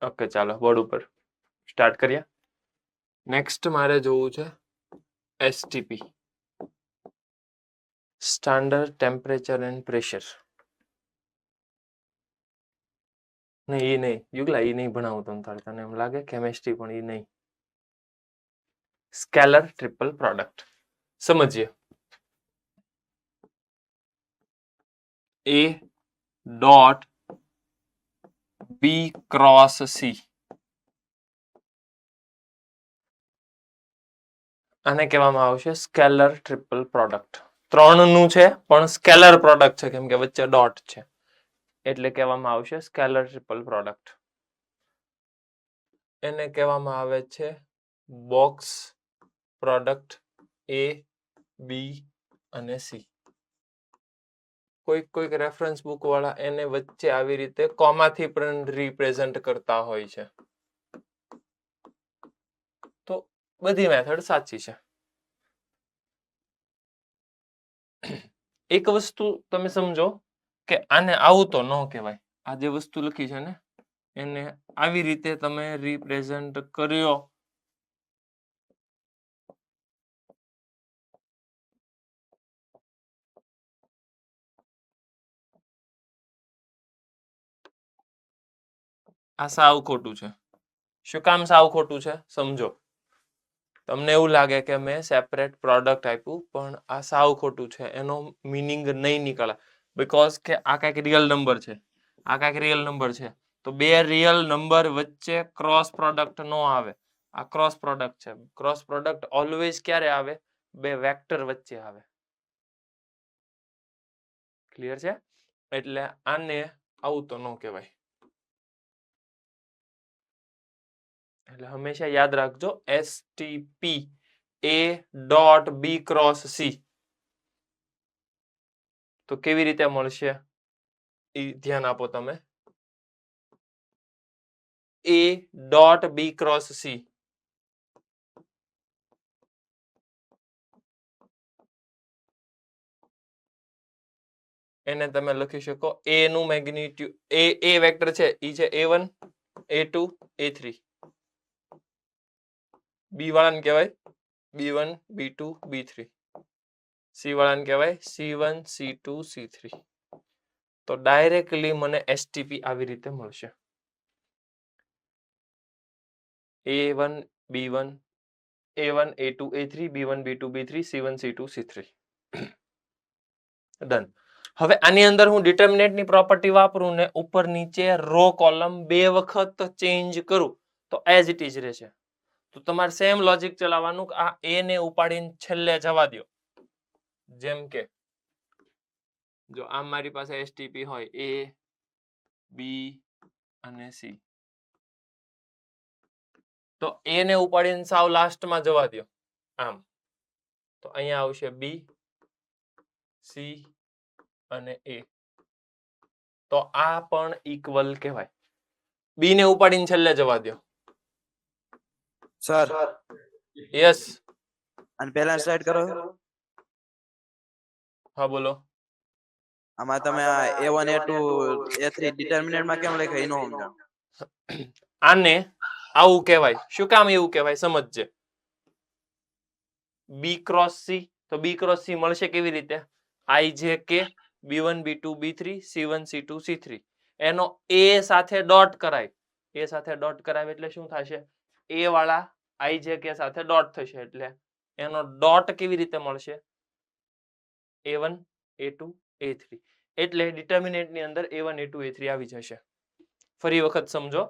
Okay ચાલો board ઉપર start કરીએ. નેક્સ્ટ મારે જોવું છે STP, standard temperature and pressure. નહીં એ નહીં યુગલા, એ નહીં ભણાવું તને એમ લાગે કેમેસ્ટ્રી, પણ એ નહીં. સ્કેલર ટ્રિપલ પ્રોડક્ટ સમજીએ. A dot B cross C, આને કહેવામાં આવશે સ્કેલર ટ્રિપલ પ્રોડક્ટ. ત્રણનું છે પણ સ્કેલર પ્રોડક્ટ છે કેમ કે વચ્ચે ડોટ છે, એટલે કહેવામાં આવશે સ્કેલર ટ્રિપલ પ્રોડક્ટ. એને કહેવામાં આવે છે બોક્સ પ્રોડક્ટ A, B અને C. કોઈક રેફરન્સ બુક વાળા એને વચ્ચે આવી રીતે કોમાથી પણ રિપ્રેઝન્ટ કરતા હોય છે. તો બધી મેથડ સાચી છે. એક વસ્તુ તમે સમજો કે આને આવું તો ન કહેવાય. આ જે વસ્તુ લખી છે ને એને આવી રીતે તમે રિપ્રેઝન્ટ કર્યો આ સાવ ખોટું છે. શું કામ સાવ ખોટું છે સમજો. તમને એવું લાગે કે મેં સેપરેટ પ્રોડક્ટ આપ્યું, પણ આ સાવ ખોટું છે. એનો મીનિંગ નહીં નીકળે, બીકોઝ કે આ કાંઈક રિયલ નંબર છે, આ કાંઈક રિયલ નંબર છે. તો બે રિયલ નંબર વચ્ચે ક્રોસ પ્રોડક્ટ નો આવે. આ ક્રોસ પ્રોડક્ટ છે. ક્રોસ પ્રોડક્ટ ઓલવેઝ ક્યારે આવે? બે વેક્ટર વચ્ચે આવે. ક્લિયર છે? એટલે આને આવું તો ન કહેવાય. એટલે હંમેશા યાદ રાખજો STP A dot B cross C. તો કેવી રીતે મળશે એ ધ્યાન આપો તમે. A dot B cross C, એને તમે લખી શકો A નું મેગ્નિટ્યુડ, A વેક્ટર છે ઈ છે A1 A2 A3. B વાળાને કહેવાય B1 B2 B3. C વાળાને કહેવાય C1 C2 C3. તો ડાયરેક્ટલી મને એસટીપી આવી રીતે મળશે. A1 B1 A1 A2 A3 B1 B2 B3 C1 C2 C3. Done. હવે આની અંદર હું ડિટર્મિનેન્ટની પ્રોપર્ટી વાપરું ને ઉપર નીચે રો કોલમ બે વખત ચેન્જ કરું તો એઝ ઇટ ઇઝ રહેશે. તો તમારે સેમ લોજિક ચલાવવાનું. આ A ને ઉપાડીને છેલ્લે જવા દો. જેમ કે જો આમ મારી પાસે એસટીપી હોય A B અને C, તો A ને ઉપાડીને સાવ લાસ્ટમાં જવા દો આમ. તો અહીંયા આવશે B C અને A. તો આ પણ ઇક્વલ કહેવાય. B ને ઉપાડીને છેલ્લે જવા દો. Sir yes. અને પહેલા સ્લાઇડ કરો. હા બોલો. આમાં તમે આ A1 A2 A3 ડિટર્મિનન્ટ માં કેમ લખ્યું એનો સમજાવો. આને આવું કહેવાય. શું કામ એવું કહેવાય સમજજે. B ક્રોસ C, તો B ક્રોસ C મળશે કેવી રીતે? IJK B1 B2 B3 C1 C2 C3. એનો A સાથે ડોટ કરાય. A સાથે ડોટ કરાવે એટલે શું થશે? A વાળા IJK સાથે ડોટ થશે એટલે એનો ડોટ કેવી રીતે મળશે? A1 A2 A3. એટલે ડિટર્મિનન્ટની અંદર A1 A2 A3 આવી જશે. ફરી વખત સમજો.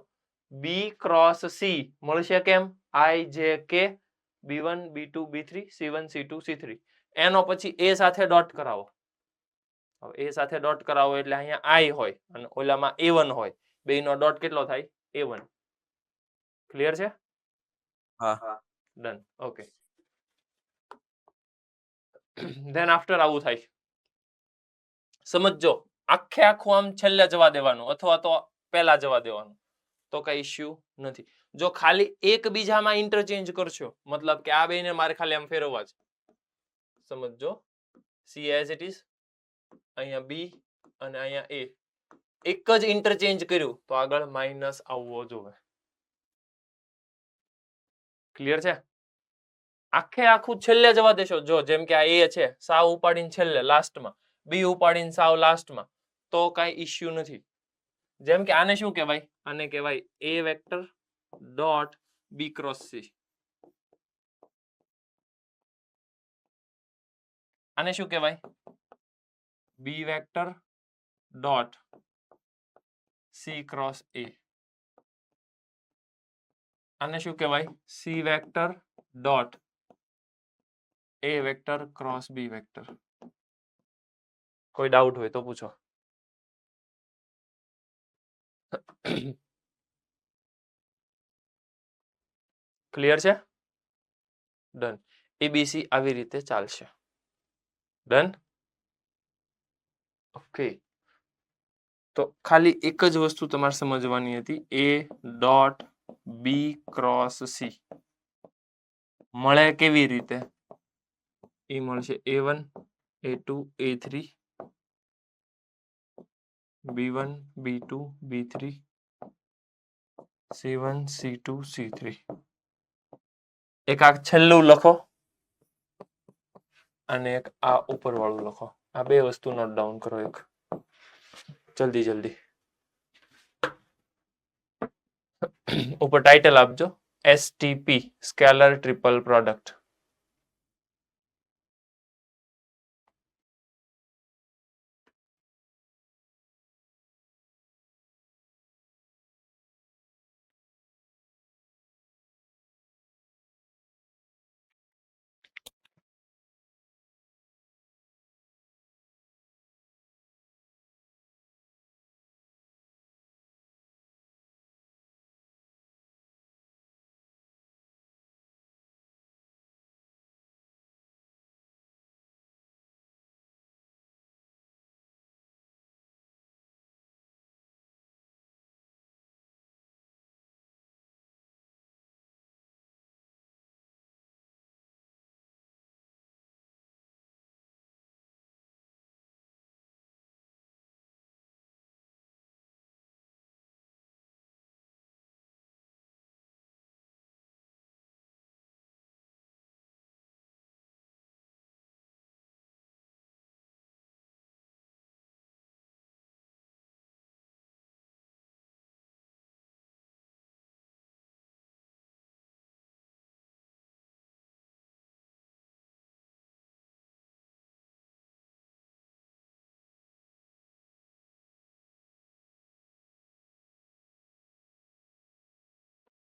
B ક્રોસ C મળશે કેમ? IJK B1 B2 B3 C1 C2 C3. એનો પછી A સાથે ડોટ કરાવો. હવે A સાથે ડોટ કરાવો એટલે અહીંયા I હોય અને ઓલામાં A1 હોય. બેયનો ડોટ કેટલો થાય? A1. ક્લિયર છે? હા. ડન. ઓકે. ધેન આફ્ટર આવું થાય. સમજજો. આખે આખું આમ છેલ્લે જવા દેવાનું અથવા તો પહેલા જવા દેવાનું, તો કઈ ઇશ્યુ નથી. જો ખાલી એકબીજામાં ઇન્ટરચેન્જ કરશો, મતલબ કે આ બેને મારે ખાલી આમ ફેરવવા છે. સમજજો. C એઝ ઇટ ઇઝ, અહીંયા B અને અહીંયા A. એક જ ઇન્ટરચેન્જ કર્યું તો આગળ માઇનસ આવવો જોઈએ. ક્લિયર છે? આખે આખું છેલ્લે જવા દેશો. જો જેમ કે આ એ છે, સાવ ઉપાડીને છેલ્લે લાસ્ટમાં, બી ઉપાડીને સાવ લાસ્ટમાં, તો કાંઈ ઇશ્યુ નથી. જેમ કે આને શું કહેવાય? આને કહેવાય A vector dot B cross C. આને શું કહેવાય? B vector dot C cross A. આને શું કહેવાય? C vector dot A vector cross B vector. કોઈ ડાઉટ હોય તો પૂછો. ક્લિયર છે? ડન. એબીસી આવી રીતે ચાલશે. ડન. ઓકે. તો ખાલી એક જ વસ્તુ તમારે સમજવાની હતી. A dot B cross C મળે કેવી રીતે? એ મળશે A1 A2 A3 B1 B2 B3 C1 C2 C3. એક આ છેલ્લું લખો અને એક આ ઉપર વાળું લખો. આ બે વસ્તુ નોટ ડાઉન કરો. એક જલ્દી જલ્દી ઉપર ટાઇટલ આપજો. STP scalar triple product.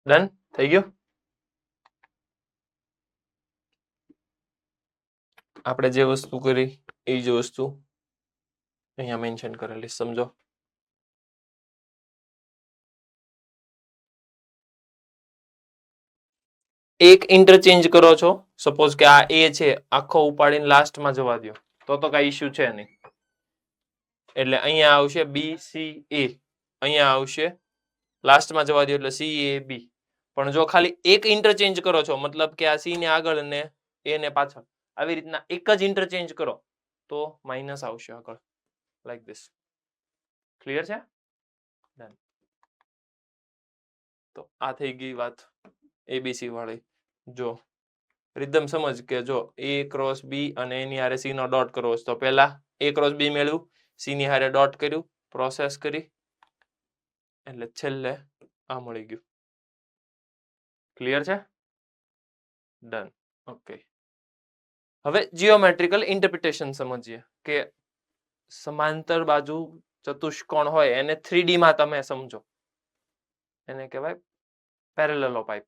Done થઈ ગયું. આપણે જે વસ્તુ કરી એ જ વસ્તુ અહીંયા મેન્શન કરેલી. સમજો. એક ઇન્ટરચેન્જ કરો છો. સપોઝ કે આ એ છે, આખો ઉપાડીને લાસ્ટમાં જવા દો તો કાંઈ ઇશ્યુ છે નહીં. એટલે અહીંયા આવશે બી સી એ, અહીંયા આવશે લાસ્ટમાં જવા દો એટલે સી એ બી. પણ જો ખાલી એક ઇન્ટરચેન્જ કરો છો, મતલબ કે આ સી ને આગળ ને એ ને પાછળ, આવી રીતના એક જ ઇન્ટરચેન્જ કરો તો માઇનસ આવશે આગળ, લાઈક ધીસ. ક્લિયર છે? ડન. તો આ થઈ ગઈ વાત એબીસી વાળી. જો રિધમ સમજ કે જો એ ક્રોસ બી અને એની હારે સી નો ડોટ કરવો છે તો પહેલા એ ક્રોસ બી મેળવ્યું, સી ની હારે ડોટ કર્યું, પ્રોસેસ કરી એટલે છેલ્લે આ મળી ગયું. ક્લિયર છે? ડન. ઓકે. હવે જીઓમેટ્રિકલ ઇન્ટરપ્રિટેશન સમજીએ કે સમાંતર બાજુ ચતુષ્કોણ હોય એને 3D માં તમે સમજો. એને કહેવાય પેરેલલો પાઇપ.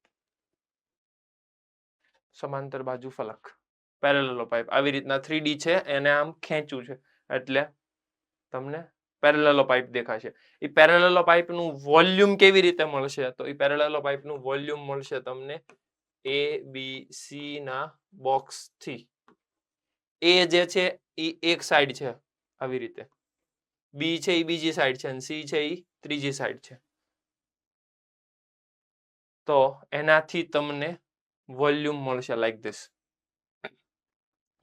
સમાંતર બાજુ ફલક, પેરેલલો પાઇપ. આવી રીતના 3D છે, એને આમ ખેંચ્યું છે એટલે તમને પેરેલલો પાઇપ દેખાશે. એ પેરેલલો પાઇપનું વોલ્યુમ કેવી રીતે મળશે? તો એ પેરેલલો પાઇપનું વોલ્યુમ મળશે તમને એ બી સી ના બોક્સ થી. એ જે છે એ એક સાઈડ છે આવી રીતે, બી છે એ બીજી સાઈડ છે અને સી છે એ ત્રીજી સાઈડ છે. તો એનાથી તમને વોલ્યુમ મળશે લાઈક ધીસ.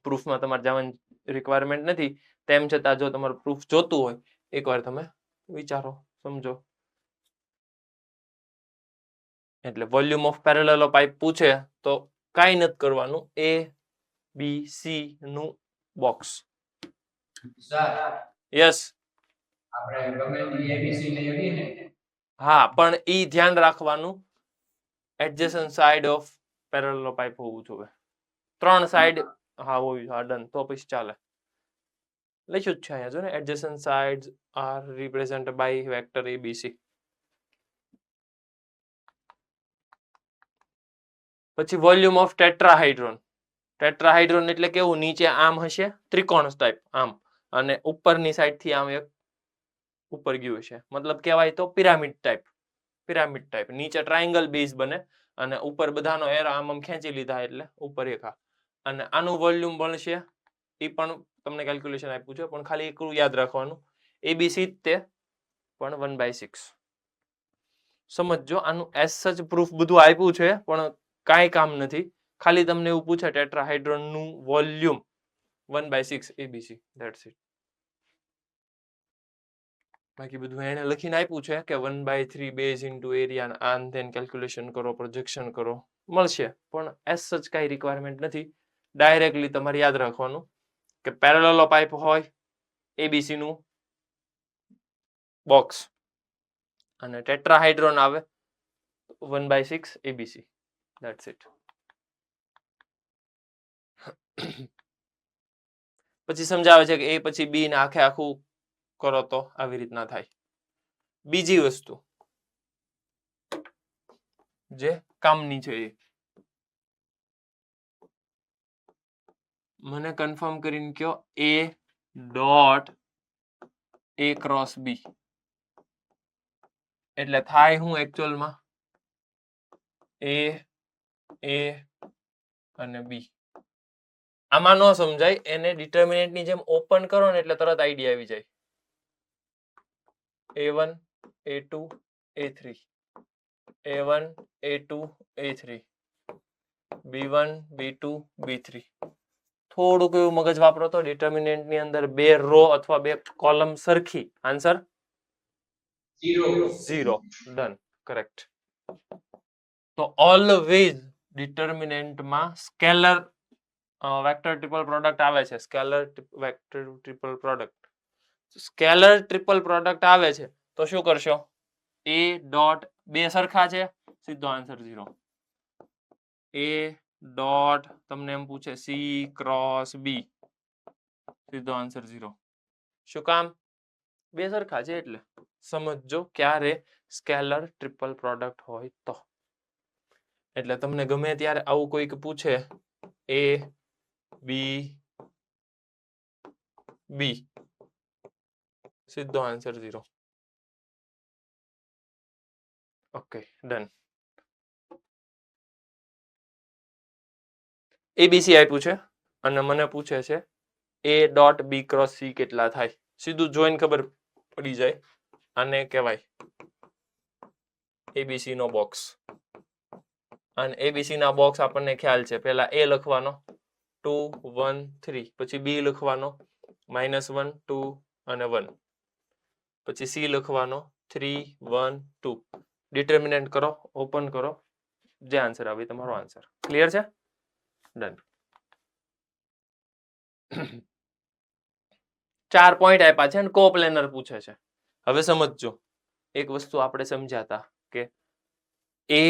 પ્રૂફમાં તમારે જવાની રિક્વાયરમેન્ટ નથી, તેમ છતાં જો તમારે પ્રૂફ જોતું હોય એકવાર તમે વિચારો, સમજો. એટલે વોલ્યુમ ઓફ પેરેલલ પાઇપ પૂછે તો કાંઈ નથી કરવાનું, એ બી સી નું બોક્સ. યસ, હા, પણ ઈ ધ્યાન રાખવાનું એડજેસન્ટ સાઇડ ઓફ પેરેલલ પાઇપ હોવું જોઈએ. 3 સાઇડ હા હોવી, હા ડન, તો પછી ચાલે. લખ્યું જ છે અહીંયા જો ને, adjacent sides are represented by vector ABC. પછી વોલ્યુમ ઓફ ટેટ્રાહાઇડ્રોન. ટેટ્રાહાઇડ્રોન એટલે કેવું, નીચે આમ હશે ત્રિકોણ ટાઈપ આમ, અને ઉપરની સાઈડ થી આમ એક ઉપર ગયું છે, મતલબ કહેવાય તો પિરામિડ ટાઈપ. પિરામિડ ટાઈપ, નીચે ટ્રાયંગલ બેઝ બને અને ઉપર બધાનો એરો આમ ખેંચી લીધા એટલે ઉપર એક આ. અને આનું વોલ્યુમ બનશે, એ પણ તમને કેલ્ક્યુલેશન આપ્યું છે, પણ ખાલી એકલું યાદ રાખવાનું, એબીસી તે પણ 1/6. સમજો, આનું એસ સચ પ્રૂફ બધું આપ્યું છે પણ કાંઈ કામ નથી, ખાલી તમને એવું પૂછે ટેટ્રાહાઇડ્રોન નું વોલ્યુમ 1/6 એબીસી, ધેટ્સ ઇટ. બાકી બધું એને લખીને આપ્યું છે કે 1/3 બેઝ ઇન્ટુ એરિયા, આન તેન કેલ્ક્યુલેશન કરો, પ્રોજેક્શન કરો, મળશે, પણ એસ સચ કાંઈ રિક્વાયરમેન્ટ નથી. ડાયરેક્ટલી તમારે યાદ રાખવાનું કે પેરેલલ પાઇપ હોય, એબીસી નું બોક્સ, અને ટેટ્રાહાઇડ્રોન આવે 1/6 એબીસી, ધેટ્સ ઇટ. પછી સમજાવે છે કે એ પછી બી ને આખે આખું કરો તો આવી રીતના થાય. બીજી વસ્તુ જે કામની છે, એ મને કન્ફર્મ કરીને કયો, એ ડોટ એ ક્રોસ બી એટલે થાય હું એકચ્યુઅલમાં એ અને બી. આમાં ન સમજાય, એને ડિટર્મિનન્ટ ની જેમ ઓપન કરો ને એટલે તરત આઈડિયા આવી જાય. A1 A2 A3 A1 A2 A3 B1 B2 B3. થોડુંક એવું મગજ વાપરો તો ડિટર્મિનન્ટ ની અંદર 2 રો અથવા 2 કોલમ સરખી, આન્સર 0. Done, correct. તો ઓલવેઝ ડિટર્મિનન્ટમાં સ્કેલર વેક્ટર ટ્રિપલ પ્રોડક્ટ આવે છે, scalar vector triple product. Scalar triple product આવે છે તો શું કરશો, એ ડોટ 2 સરખા છે, સીધો આન્સર 0. એ ડોટ તમને એમ પૂછે સી ક્રોસ બી, સીધો આન્સર 0. શું કામ, 2 સરખા છે એટલે. સમજો ક્યારે સ્કેલર ટ્રિપલ પ્રોડક્ટ હોય તો. એટલે તમને ગમે ત્યારે આવું કોઈક પૂછે એ બી બી, સીધો આન્સર 0. Okay, done. એબીસી આપ્યું છે અને મને પૂછે છે A dot B cross C કેટલા થાય. સીધું જોઈને ખબર પડી જાય, આને કહેવાય એબીસી નો બોક્સ. અને એબીસી ના બોક્સ આપણને ખ્યાલ છે, પહેલા એ લખવાનો 2 1 3, પછી બી લખવાનો -1 2 અને 1, પછી સી લખવાનો 3 1 2. ડિટર્મિનન્ટ કરો, ઓપન કરો, જે આન્સર આવે તમારો આન્સર. ક્લિયર છે? ડન. 4 પોઈન્ટ આપ્યા છે અને કોપ્લેનર પૂછે છે. હવે સમજજો, એક વસ્તુ આપણે સમજ્યા હતા કે A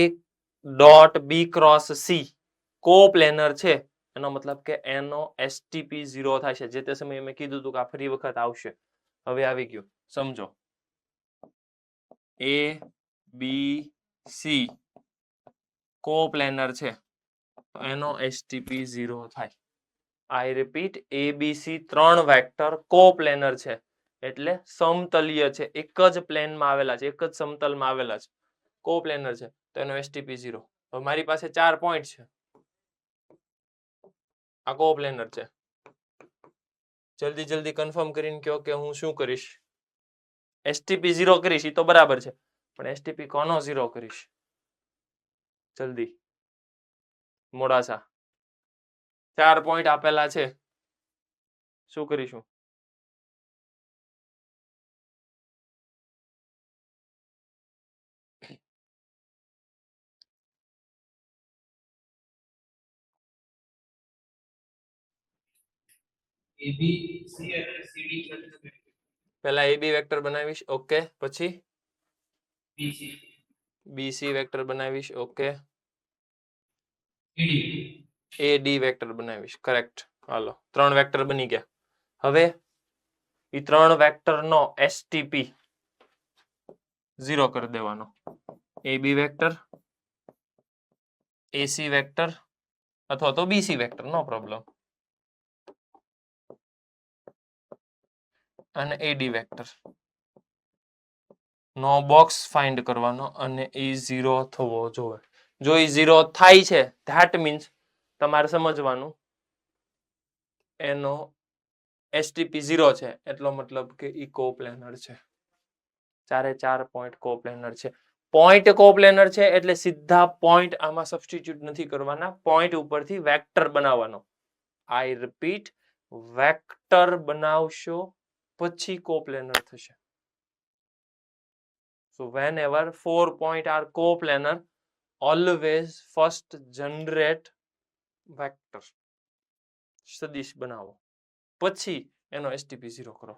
dot B cross C coplanar છે, એનો મતલબ કે એનો એસટીપી 0 થાય છે. જે તે સમયે મેં કીધું હતું કે આ ફરી વખત આવશે, હવે આવી ગયું. સમજો, એ બી સી કોપ્લેનર છે તો એનો એસટીપી 0 થાય. આઈ રિપીટ, એબીસી 3 વેક્ટર કોપ્લેનર છે એટલે સમતલીય છે, એક જ પ્લેનમાં આવેલા છે, એક જ સમતલમાં આવેલા છે, કોપ્લેનર છે તો એનો એસટીપી 0. હવે મારી પાસે 4 પોઈન્ટ છે, આ કોપ્લેનર છે. જલ્દી જલ્દી કન્ફર્મ કરીને કહો કે હું શું કરીશ. એસટીપી 0 કરીશ એ તો બરાબર છે, પણ એસટીપી કોનો 0 કરીશ? જલ્દી, મોડાસા. 4 પોઈન્ટ આપેલા છે, શું કરીશું? પહેલા AB વેક્ટર બનાવીશ, ઓકે, પછી BC વેક્ટર બનાવીશ, ઓકે, AD વેક્ટર બનાવીશ, કરેક્ટ. હાલો, 3 વેક્ટર બની ગયા. હવે એ 3 વેક્ટરનો STP 0 કરી દેવાનો. AB વેક્ટર, AC વેક્ટર અથવા તો BC વેક્ટર, નો પ્રોબ્લેમ, અને AD વેક્ટર નો બોક્સ ફાઇન્ડ કરવાનો અને એ 0 થવો જોઈએ. જો એ 0 થાય છે ધેટ મીન્સ તમારે સમજવાનું એનો STP 0 છે, એટલો મતલબ કે ઈ કોપ્લેનર છે. 4 પોઈન્ટ કોપ્લેનર છે. પોઈન્ટ કોપ્લેનર છે એટલે સીધા પોઈન્ટ આમાં સબસ્ટિટ્યુટ નથી કરવાના, પોઈન્ટ ઉપરથી વેક્ટર બનાવવાનો. આઈ રિપીટ, વેક્ટર બનાવશો પછી કોપ્લેનર થશે. So whenever 4 points are coplanar, always first generate vector. સદિશ બનાવો, પછી એનો STP 0 કરો.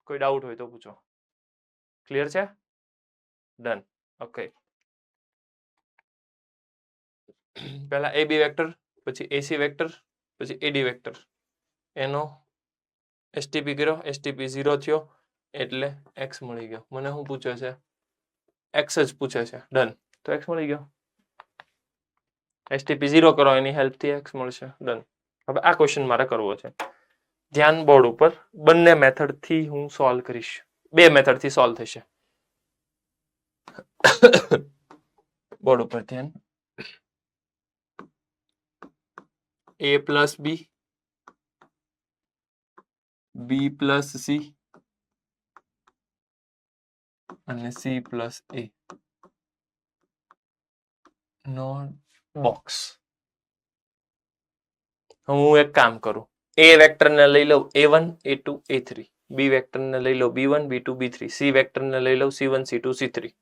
કોઈ ડાઉટ હોય તો પૂછો. ક્લિયર છે? ડન. ઓકે. પહેલા AB વેક્ટર, પછી AC વેક્ટર, પછી AD વેક્ટર. એનો STP કર્યો, STP 0 થયો એટલે x મળી ગયો. મને શું પૂછે છે? x જ પૂછે છે. ડન. તો x મળી ગયો. STP 0 કરો, એની હેલ્પથી x મળશે. ડન. હવે આ ક્વેશ્ચન મારે કરવો છે. ધ્યાન બોર્ડ ઉપર. બંને મેથડથી હું સોલ્વ કરીશ. 2 મેથડથી સોલ્વ થશે. બોર્ડ ઉપર ધ્યાન. A plus B, B plus C અને C પ્લસ A નો બોક્સ. હું એક કામ કરું, A વેક્ટરને લઈ લઉં A1 A2 A3, B વેક્ટરને લઈ લઉં B1 B2 B3, C વેક્ટરને લઈ લઉં C1 C2 C3.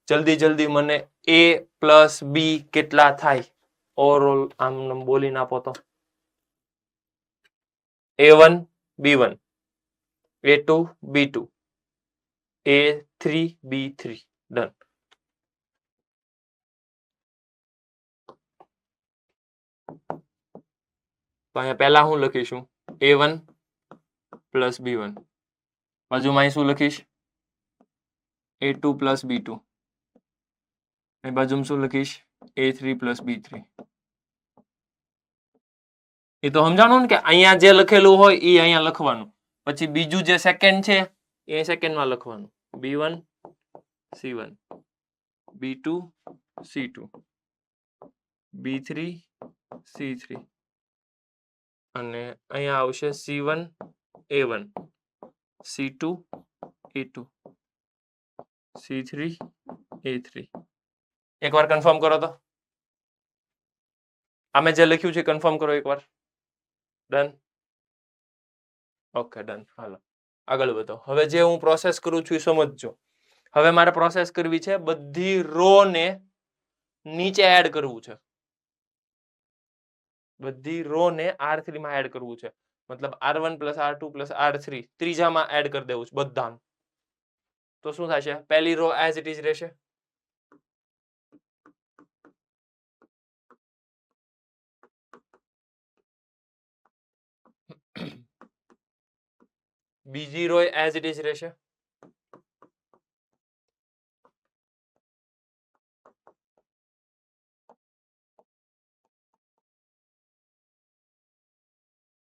જલ્દી મને A પ્લસ B કેટલા થાય ઓવરઓલ આમ બોલીને આપો તો. A1 B1, A2 B2, A3 B3. Done. તો અહીંયા પહેલા હું લખીશું A1 પ્લસ B1, બાજુમાં શું લખીશ A2 પ્લસ B2, એ બાજુમાં શું લખીશ A3 પ્લસ B3. એ તો સમજાણું ને કે અહીંયા જે લખેલું હોય એ અહીંયા લખવાનું, પછી બીજું જે સેકન્ડ છે એ સેકન્ડમાં લખવાનું. B1 C1, B2 C2, B3 C3 અને અહીંયા આવશે C1 A1, C2 A2, C3 A3. એકવાર કન્ફર્મ કરો તો. આમે જે લખ્યું છે કન્ફર્મ કરો એકવાર. ડન. Okay done. હાલો આગળ વધો. હવે જે હું પ્રોસેસ કરું છું એ સમજજો. હવે મારે પ્રોસેસ કરવી છે, બધી રો ને નીચે એડ કરવું છે. બધી રો ને R3 માં એડ કરવું છે. મતલબ R1 plus R2 plus R3 ત્રીજામાં add કરી દેવું છે બધા. તો શું થશે? પહેલી રો એઝ ઇટ ઇઝ રહેશે. બીજી રો એઝ ઇટ ઇઝ રહેશે.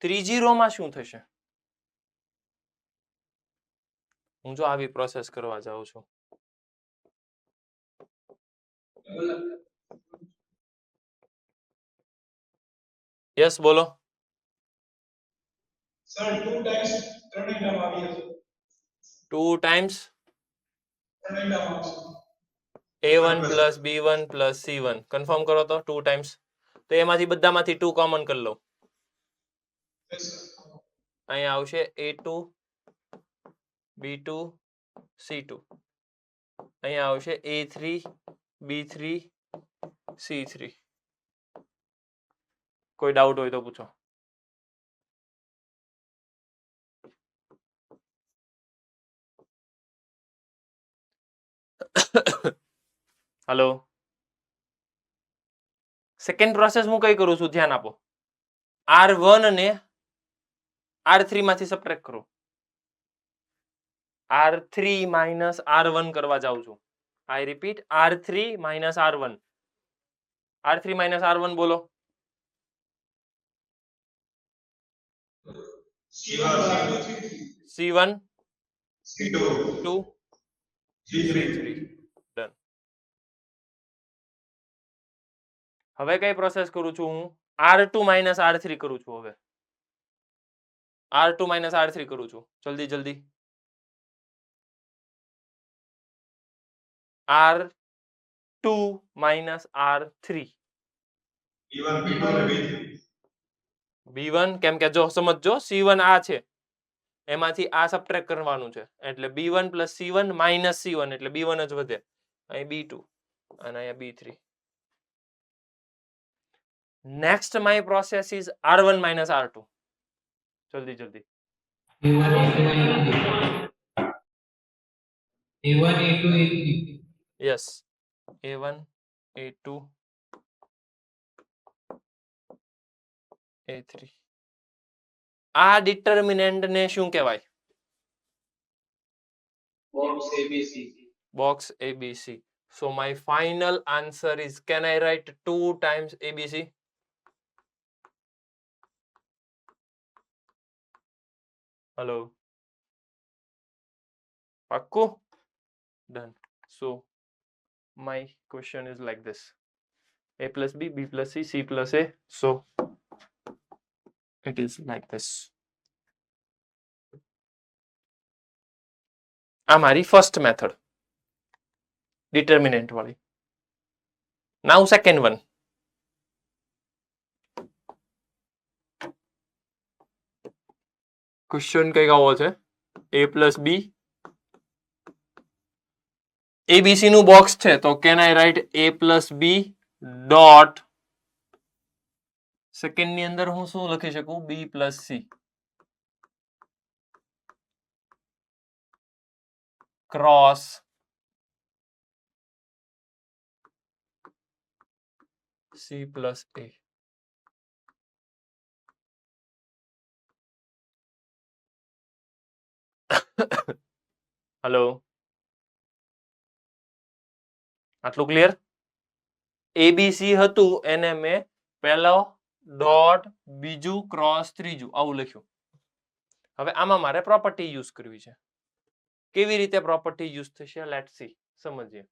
ત્રીજી રો માં શું થશે? હું જો આવી પ્રોસેસ કરવા જાઉં છું. યસ બોલો. સર 2 ટાઈમ્સ ત્રણેયમાં આવી છે. 2 ટાઈમ્સ ત્રણેયમાં A1 plus B1 plus C1. Confirm કરો તો 2 ટાઈમ્સ. તો એમાંથી બધામાંથી 2 કોમન કરી લો. અહીંયા આવશે A2 B2 C2. અહીંયા આવશે A3 B3 C3. કોઈ ડાઉટ હોય તો પૂછો. હલો, સેકન્ડ પ્રોસેસ હું કઈ કરું છું ધ્યાન આપો. R1 ને R3 માંથી સબટ્રેક્ટ કરો. R3 માઇનસ R1 કરવા જાઉં છું. આઈ repeat, R3 minus R1. R3 minus R1 બોલો. C1 2 C3 done. હવે કઈ પ્રોસેસ કરું છું હું? R2 માઇનસ R3 કરું છું. હવે R2 માઇનસ R3 કરું છું. જલ્દી જલ્દી. R2 minus R3. B1 કેમ કે જો સમજો C1 આ છે એમાંથી આ સબટ્રેક્ટ કરવાનું છે એટલે B1 plus C1 minus C1 એટલે B1 જ વધે. અહીં B2 અને અહીંયા B3. Next my process is R1 minus R2. જલ્દી જલ્દી. Yes, A1 A2 A3. આ ડિટર્મિનન્ટ ને શું કહેવાય? Box ABC. So my final answer is, can I write 2 times ABC? Hello. Pakku? Done. So my question is like this. A plus B, B plus C, C plus A. So it is like this. આ મારી first method determinant વાળી. નાઉ second one. Question કઈક આવો છે. A plus B, ABC નું box છે તો can I write A plus B dot second ની અંદર હું શું લખી શકું? B plus C cross C plus A. Hello, આટલું ક્લિયર? ABC હતું એને મેં પહેલો ડોટ બીજું ક્રોસ ત્રીજું આવું લખ્યું. હવે આમાં મારે પ્રોપર્ટી યુઝ કરવી છે. કેવી રીતે પ્રોપર્ટી યુઝ થશે? લેટ્સ સી, સમજીએ.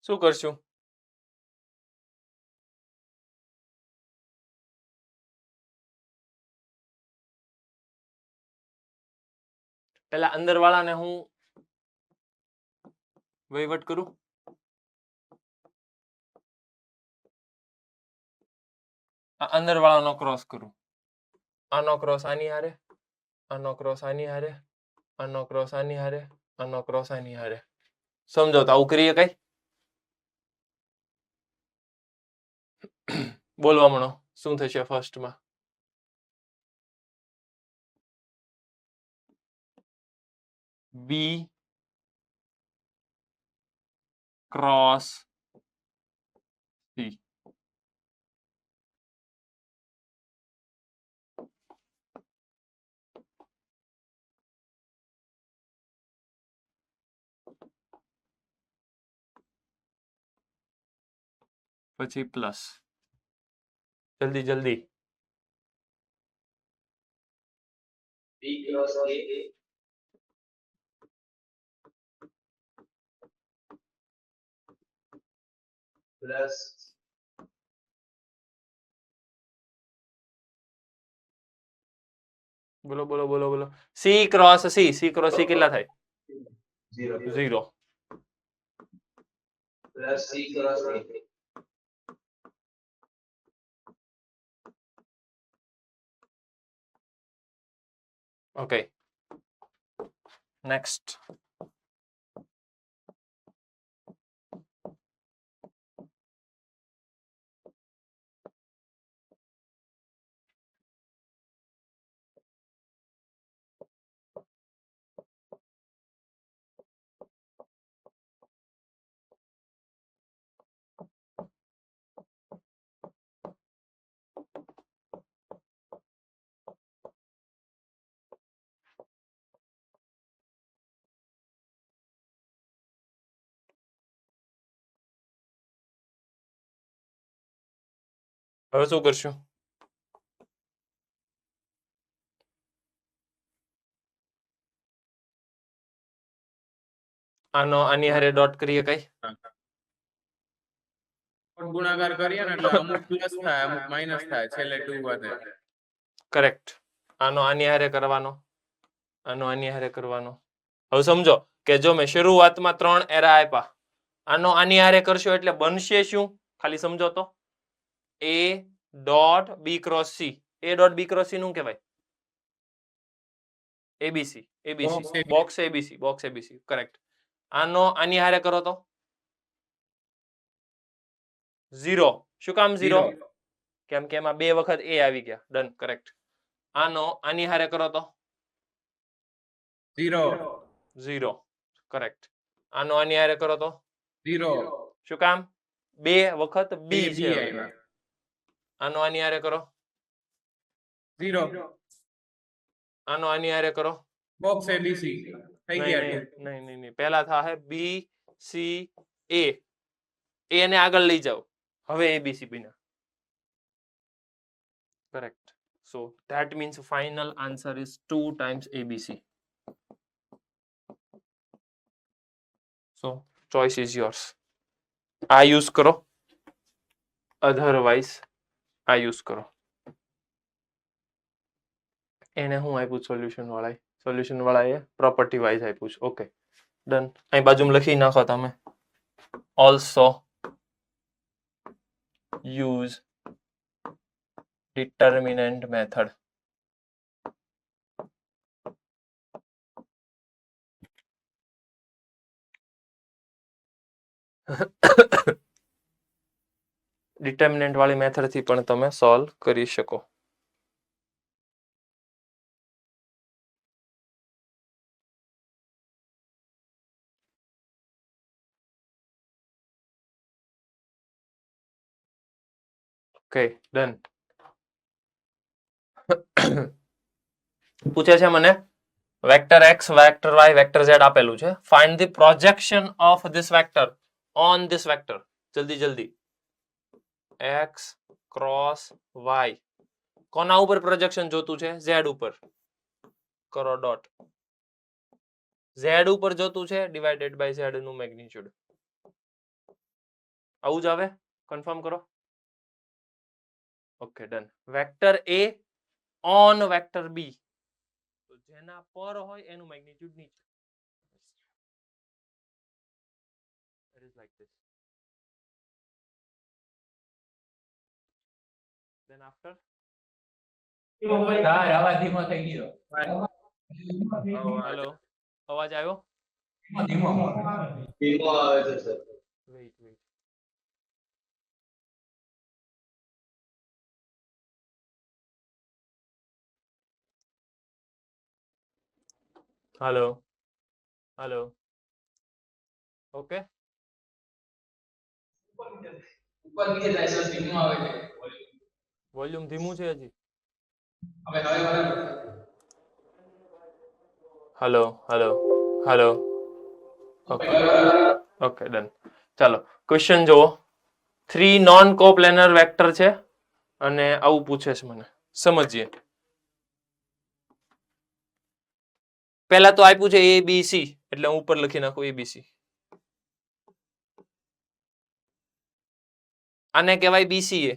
શું કરશું? પેલા અંદર વાળાને હું વહીવટ કરું. આ અંદર વાળાનો ક્રોસ કરું. આનો ક્રોસ આની હારે, આનો ક્રોસ આની હારે, આનો ક્રોસ આની હારે, આનો ક્રોસ આની હારે. સમજો તો આવું કરીએ કઈ? બોલવા મળો, શું થશે ફર્સ્ટમાં? B cross C. પછી પ્લસ. જલ્દી જલ્દી. B cross A plus બોલો બોલો બોલો બોલો. C cross C, C cross C કેટલા થાય? 0 plus C cross A. Okay. Next. હવે શું કરશું? આની હારે ડોટ કરીએ કઈ? ગુણાકાર કરીએ ને એટલે અમુક પ્લસ થાય અમુક માઇનસ થાય છેલ્લે 2 વધે. કરેક્ટ. આનો આની હારે કરવાનો, આનો આની હારે કરવાનો. હવે સમજો કે જો મેં શરૂઆતમાં 3 એરા આપ્યા, આનો આની હારે કરશો એટલે બનશે શું? ખાલી સમજો તો a dot b cross c. a dot b cross c નું કહેવાય abc. Box abc. કરેક્ટ. આનો આની હારે કરો તો 0. શું કામ 0? કેમ કે એમાં 2 વખત a આવી ગયા. ડન. કરેક્ટ. આનો આની હારે કરો તો 0. કરેક્ટ. આનો આની હારે કરો તો 0. શું કામ? 2 વખત b B છે. આવ્યા. આનો આની હારે કરો 0. આનો આની હારે કરો બોક્સ ABC થઈ ગયા two. નહીં. પહેલા થાય b c a. a ને આગળ લઈ જાઓ. હવે abc બન્યા. Correct. So that means final answer is 2 times abc. So choice is yours. આ યુઝ કરો, અધરવાઇઝ આ યુઝ કરો. એને હું આપ્યું સોલ્યુશન વાળાએ પ્રોપર્ટી વાઇઝ આપ્યું છે. Okay done. અહીં બાજુમાં લખી નાખો તમે. Also use determinant method. Determinant વાળી મેથડ થી પણ તમે સોલ્વ કરી શકો. Okay done. પૂછે છે મને vector x, vector y, vector z આપેલું છે. Find the projection of this vector on this vector. જલ્દી x ક્રોસ y. કોના ઉપર પ્રોજેક્શન જોતું છે? z ઉપર. કરો ડોટ. z ઉપર જોતું છે ડિવાઇડેડ બાય z નું મેગ્નીટ્યુડ. આવું જ આવે? કન્ફર્મ કરો. Okay done. Vector a on vector b. તો જેના પર હોય એનું મેગ્નીટ્યુડ નીચે. It is like this. Then after hello, અવાજ આવ્યો? ધીમો આવે છે સર. વેઇટ. હેલો. ઓકે ઉપર નીચે જાય છે ધીમો આવે છે. વોલ્યુમ ધીમું છે હજી. હવે બરાબર. હેલો. Okay done. ચાલો ક્વેશ્ચન જુઓ. 3 નોન કોપ્લેનર વેક્ટર છે અને આવું પૂછે છે મને. સમજીએ. પહેલા તો આપ્યું છે abc એટલે હું ઉપર લખી નાખું abc. આને કહેવાય bca.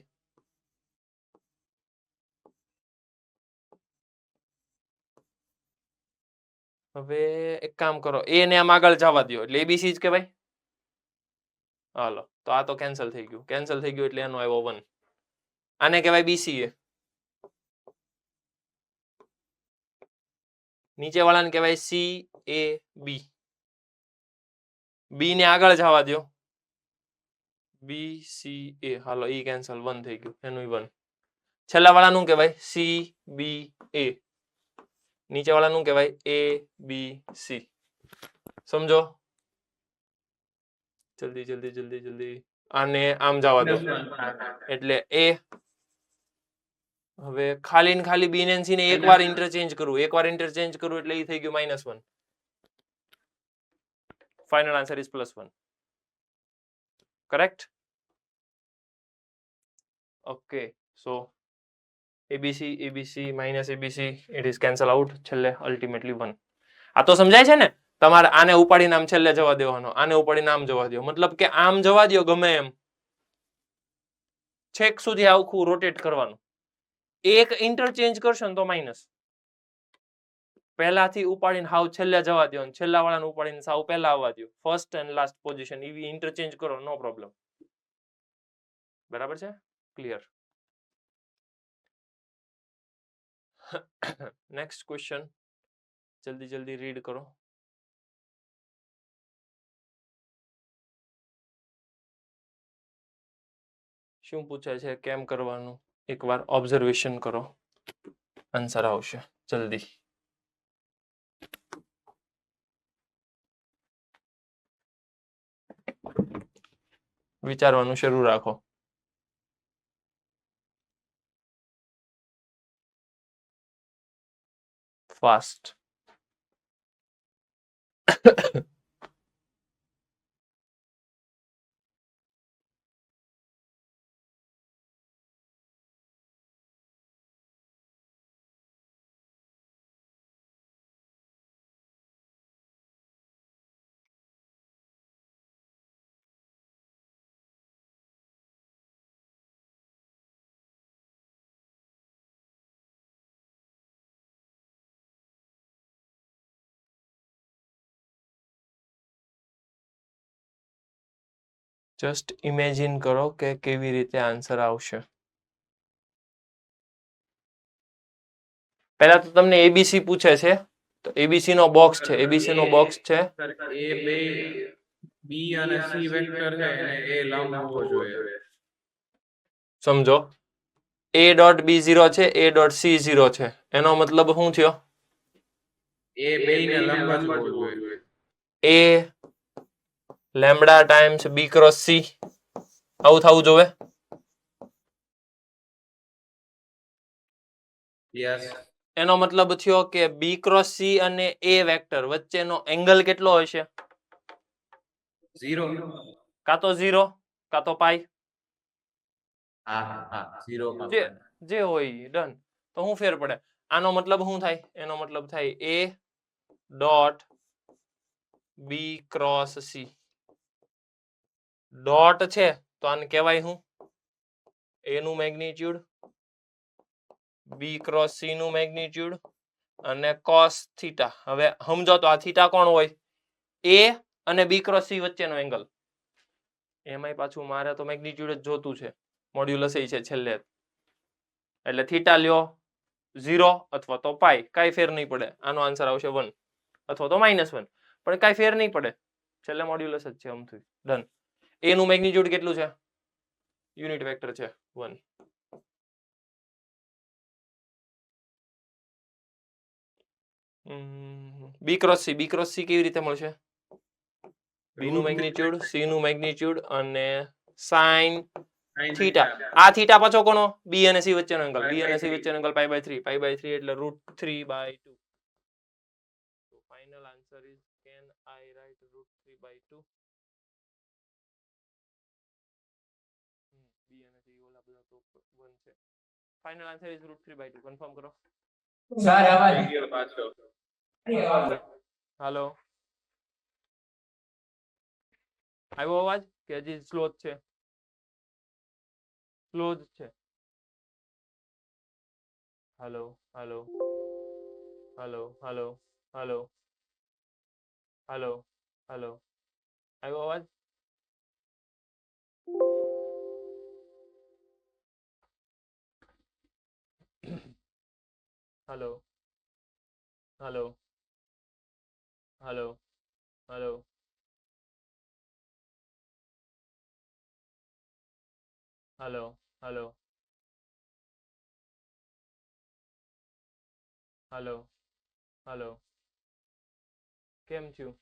હવે એક કામ કરો, a ને આમ આગળ જવા દો એટલે abc જ કહેવાય. હાલો તો આ તો કેન્સલ થઈ ગયું એટલે એનો આવ્યો 1. આને કહેવાય bca. નીચે વાળાને કહેવાય cab. b ને આગળ જવા દો bca. હાલો ઈ કેન્સલ, 1 થઈ ગયું એનું 1. છેલ્લા વાળાનું કહેવાય cba. નીચે વાળાનું કહેવાય abc. સમજો? જલ્દી. આને આમ જવા દો એટલે a. હવે ખાલી b ને c ને એકવાર ઇન્ટરચેન્જ કરવું એટલે ઈ થઈ ગયું -1. Final answer is +1. Correct? Okay so ABC minus ABC it is cancel out, છેલ્લે ultimately 1. આ તો સમજાય છે ને? તમારે આને ઉપાડીને આમ છેલ્લે જવા દેવાનો, આને ઉપાડીને આમ જવા દો, મતલબ કે આમ જવા દો ગમે એમ, છેક સુધી આખું રોટેટ કરવાનું. એક ઇન્ટરચેન્જ કરશો ને તો માઇનસ. પહેલાથી ઉપાડીને હાવ છેલ્લે જવા દો, છેલ્લા વાળાને ઉપાડીને સાવ પહેલા આવવા દો. ફર્સ્ટ એન્ડ લાસ્ટ પોઝિશન એવી ઇન્ટરચેન્જ કરો, નો પ્રોબ્લેમ. બરાબર છે? ક્લિયર. નેક્સ્ટ ક્વેશ્ચન, જલ્દી જલ્દી રીડ કરો. શું પૂછે છે, કેમ કરવાનું, એકવાર ઓબ્ઝર્વેશન કરો, આન્સર આવશે જલ્દી. વિચારવાનું શરૂ રાખો. ફાસ્ટ. જસ્ટ ઇમેજિન કરો કે કેવી રીતે આન્સર આવશે. પહેલા તો તમને એબીસી પૂછે છે, તો એબીસી નો બોક્સ છે, એબીસી નો બોક્સ છે. એ બે બી અને સી વેક્ટર છે એને એ લંબ હોવો જોઈએ. સમજો, a ડોટ b0 છે, a ડોટ c0 છે, એનો મતલબ શું થયો? એ બેયને લંબ જ હોવો જોઈએ. a lambda times b cross c આવું થવું જોવે. યસ. એનો મતલબ થયો કે b ક્રોસ c અને a વેક્ટર વચ્ચેનો એંગલ કેટલો હશે? 0. કાં તો 0 કાં તો પાઈ, હા 0 જે હોય ડન. તો શું ફેર પડે? આનો મતલબ શું થાય? એનો મતલબ થાય a dot b cross c. Dot છે તો આને કહેવાય શું? a નું મેગ્નિટ્યુડ, b ક્રોસ c નું મેગ્નિટ્યુડ અને cos થીટા. હવે સમજો તો આ થીટા કોણ હોય? a અને b ક્રોસ c વચ્ચેનો એંગલ. એમાંય પાછું મારે તો મેગ્નિટ્યુડ જ જોતું છે, મોડ્યુલસ છે છેલ્લે, એટલે થીટા લ્યો 0 અથવા તો પાઈ, કાંઈ ફેર નહીં પડે. આનો આન્સર આવશે 1 અથવા તો -1, પણ કાંઈ ફેર નહીં પડે, છેલ્લે મોડ્યુલસ જ છે. આમથી ડન. a નું મેગ્નિટ્યુડ કેટલું છે? યુનિટ વેક્ટર છે 1. b ક્રોસ c કેવી રીતે મળશે? b નું મેગ્નિટ્યુડ, c નું મેગ્નિટ્યુડ અને sin થીટા. આ થીટા પાછો કોનો? b અને c વચ્ચેનો એંગલ. b અને c વચ્ચેનો એંગલ π/3. π/3 એટલે √3/2. So final answer is, can I write √3/2? b અને c ઓલા બધા તો 1 છે. Final answer is √3/2. કન્ફર્મ કરો. હાલો, આવ્યો અવાજ કે હજી સ્લો જ છે? સ્લો જ છે. હાલો હાલો હાલો હાલો હાલો હાલો હાલો, આવ્યો અવાજ? હાલો હાલો હાલો હાલો હાલો હાલો હાલો હાલો, કેમ થયું?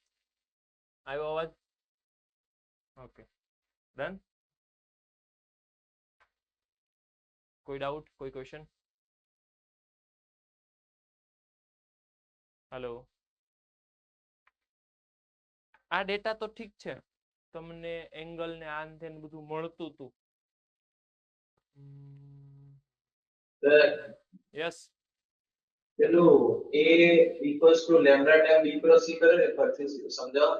આવ્યો અવાજ? Okay, done. કોઈ ડાઉટ, કોઈ ક્વેશ્ચન? હાલો, આ ડેટા તો ઠીક છે, તમને એંગલ ને આન ને બધું મળતું હતું, યસ પેલું a equals to lambda time b cross c કરે ને ફરીથી સમજાવો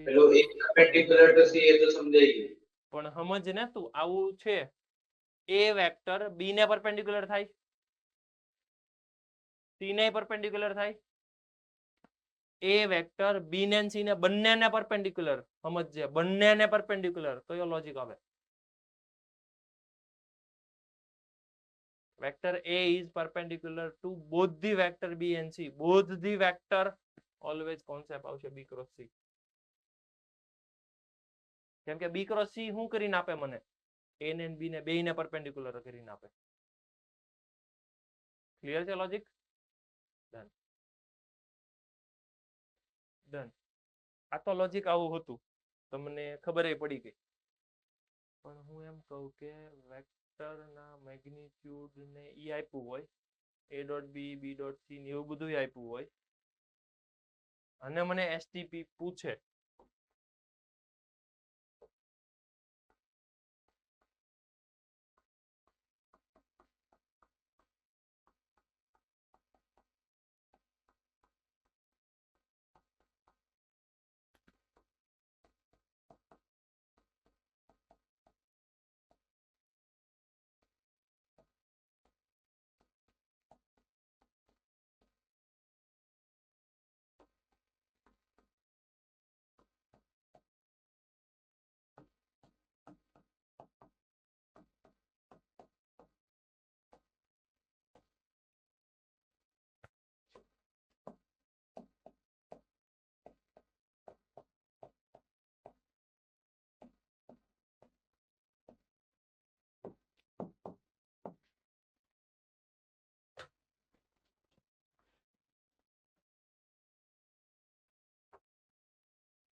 પેલું a perpendicular to c એ તો સમજાઈ ગયું પણ સમજ ને તું આવું છે a વેક્ટર b ને પરપેન્ડિક્યુલર થાય c ને પરપેન્ડિક્યુલર થાય a વેક્ટર b ને c ને બંનેને પરપેન્ડિક્યુલર સમજજે બંનેને પરપેન્ડિક્યુલર કયો લોજિક આવે vector a is perpendicular to both the vector b and c both the vector always concept આવશે b cross c કેમ કે b cross c શું કરીને આપે મને a ને b ને બેયને પરપેન્ડિક્યુલર કરીને આપે ક્લિયર છે લોજિક ડન ડન આ તો લોજિક આવું હતું તમને ખબર પડી ગઈ પણ હું એમ કહું કે વેક્ટર ના મેગ્નીટ્યુડ ને ઈ આપ્યું હોય a dot b b dot c ને એવું બધું આપ્યું હોય અને મને એસટીપી પૂછે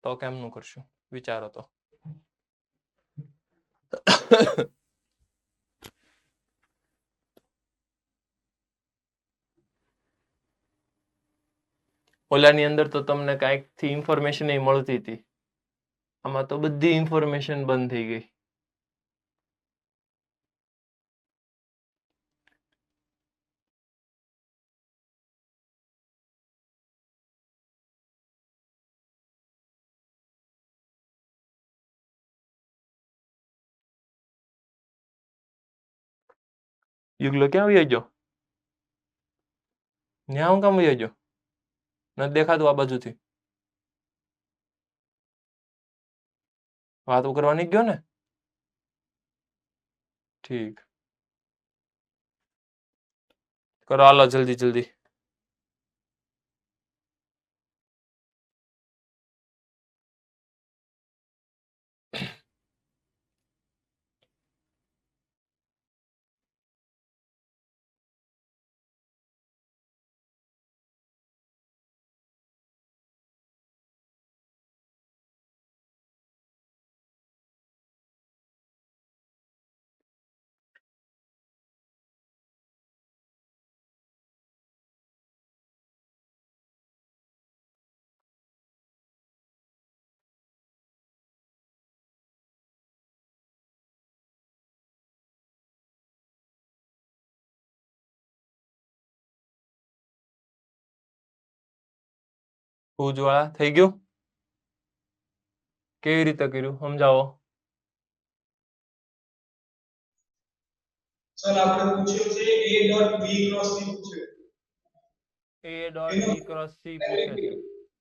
તો કેમનું કરશું વિચારો તો ઓલાની અંદર તો તમને કાંઈક થી ઇન્ફોર્મેશન મળતી હતી આમાં તો બધી ઇન્ફોર્મેશન બંધ થઈ ગઈ યુગલો ક્યાં વયો ગયો ન્યા હું કામ વયો ગયો નથી દેખાતું આ બાજુથી વાતો કરવાની ગયો ને ઠીક કરો હાલો જલ્દી જલ્દી ઉજવાળા થઈ ગયું કેવી રીતે કર્યું સમજાવો સર આપણે પૂછ્યું છે a dot b cross c પૂછ્યું a dot b cross c પૂછે છે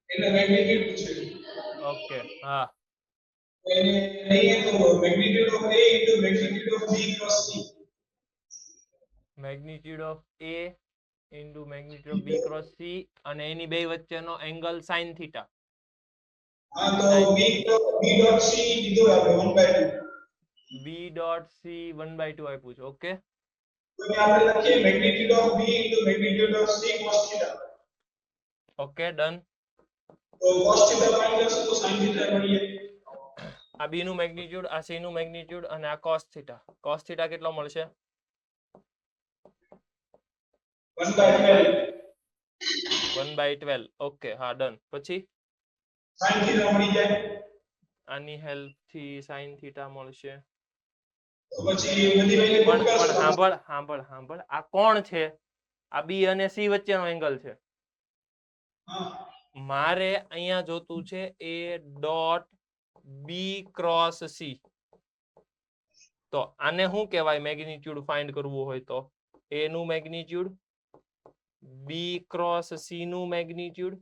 એટલે મેગ્નીટ્યુડ પૂછ્યું ઓકે હા એને નહીં તો magnitude of a into magnitude of b cross c magnitude of a into magnitude of b cross c અને એની બે વચ્ચેનો એંગલ sin થીટા હા તો b ડોટ c કીધું આપણે 1/2 b ડોટ c 1/2 આપ્યું છે ઓકે તો આપણે લખીએ magnitude of b into magnitude of c cos theta okay done તો cos થીટા માઈનસ તો sin થીટા મળીએ આ b નું મેગ્નીટ્યુડ આ c નું મેગ્નીટ્યુડ અને આ cos થીટા કેટલો મળશે 1/12 ઓકે હા ડન પછી sin થીટા મળી જાય આની હેલ્પ થી sin થીટા મળશે તો પછી બધી વેલ્યુ પુટ પણ કરશો. સાંભળ આ કોણ છે? આ બી અને સી વચ્ચેનો એંગલ છે. હા મારે અહીંયા જોતું છે A dot B cross C. તો આને શું કહેવાય મેગ્નિટ્યુડ ફાઇન્ડ કરવું હોય તો? એ નું મેગ્નિટ્યુડ, બી ક્રોસ સી નું મેગ્નિટ્યુડ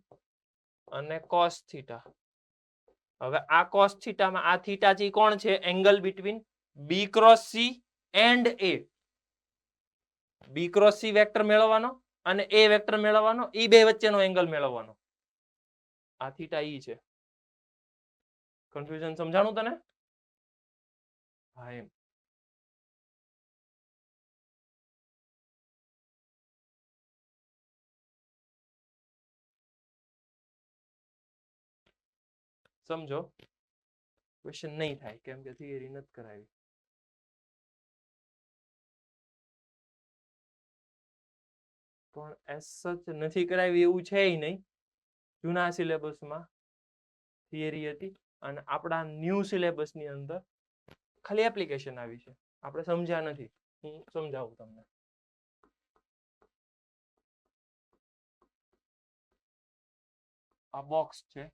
અને કોસ થીટા. હવે આ કોસ થીટામાં આ થીટા જે કોણ છે? Angle between B cross C and A. B cross C vector મેળવવાનો અને એ વેક્ટર મેળવવાનો, ઈ બે વચ્ચેનો એંગલ મેળવવાનો. આ થીટા ઈ છે. કન્ફ્યુઝન સમજાણું તને? હા એમ. સમજો, ક્વેશ્ચન નહીં થાય કેમ કે થિયરી નથી કરાવી. પણ એસ સચ નથી કરાવી એવું છે નહીં. જૂના સિલેબસમાં થિયરી હતી અને આપણા ન્યૂ સિલેબસની અંદર ખાલી એપ્લિકેશન આવી છે. આપણે સમજ્યા નથી. હું સમજાવું તમને. આ બોક્સ છે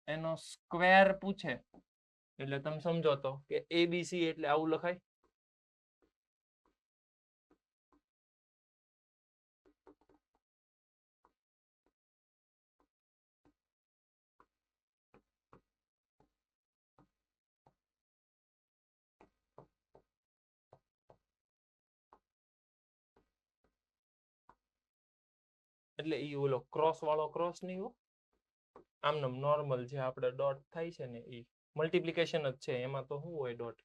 એનો સ્ક્વેર પૂછે એટલે તમે સમજો તો કે એબીસી એટલે આવું લખાય. એટલે ઈ ઓલો ક્રોસ વાળો ક્રોસ નહીં હો, આમનામ નોર્મલ જે આપણે ડોટ થાય છે ને ઈ મલ્ટીપ્લિકેશન જ છે. એમાં તો શું હોય ડોટ.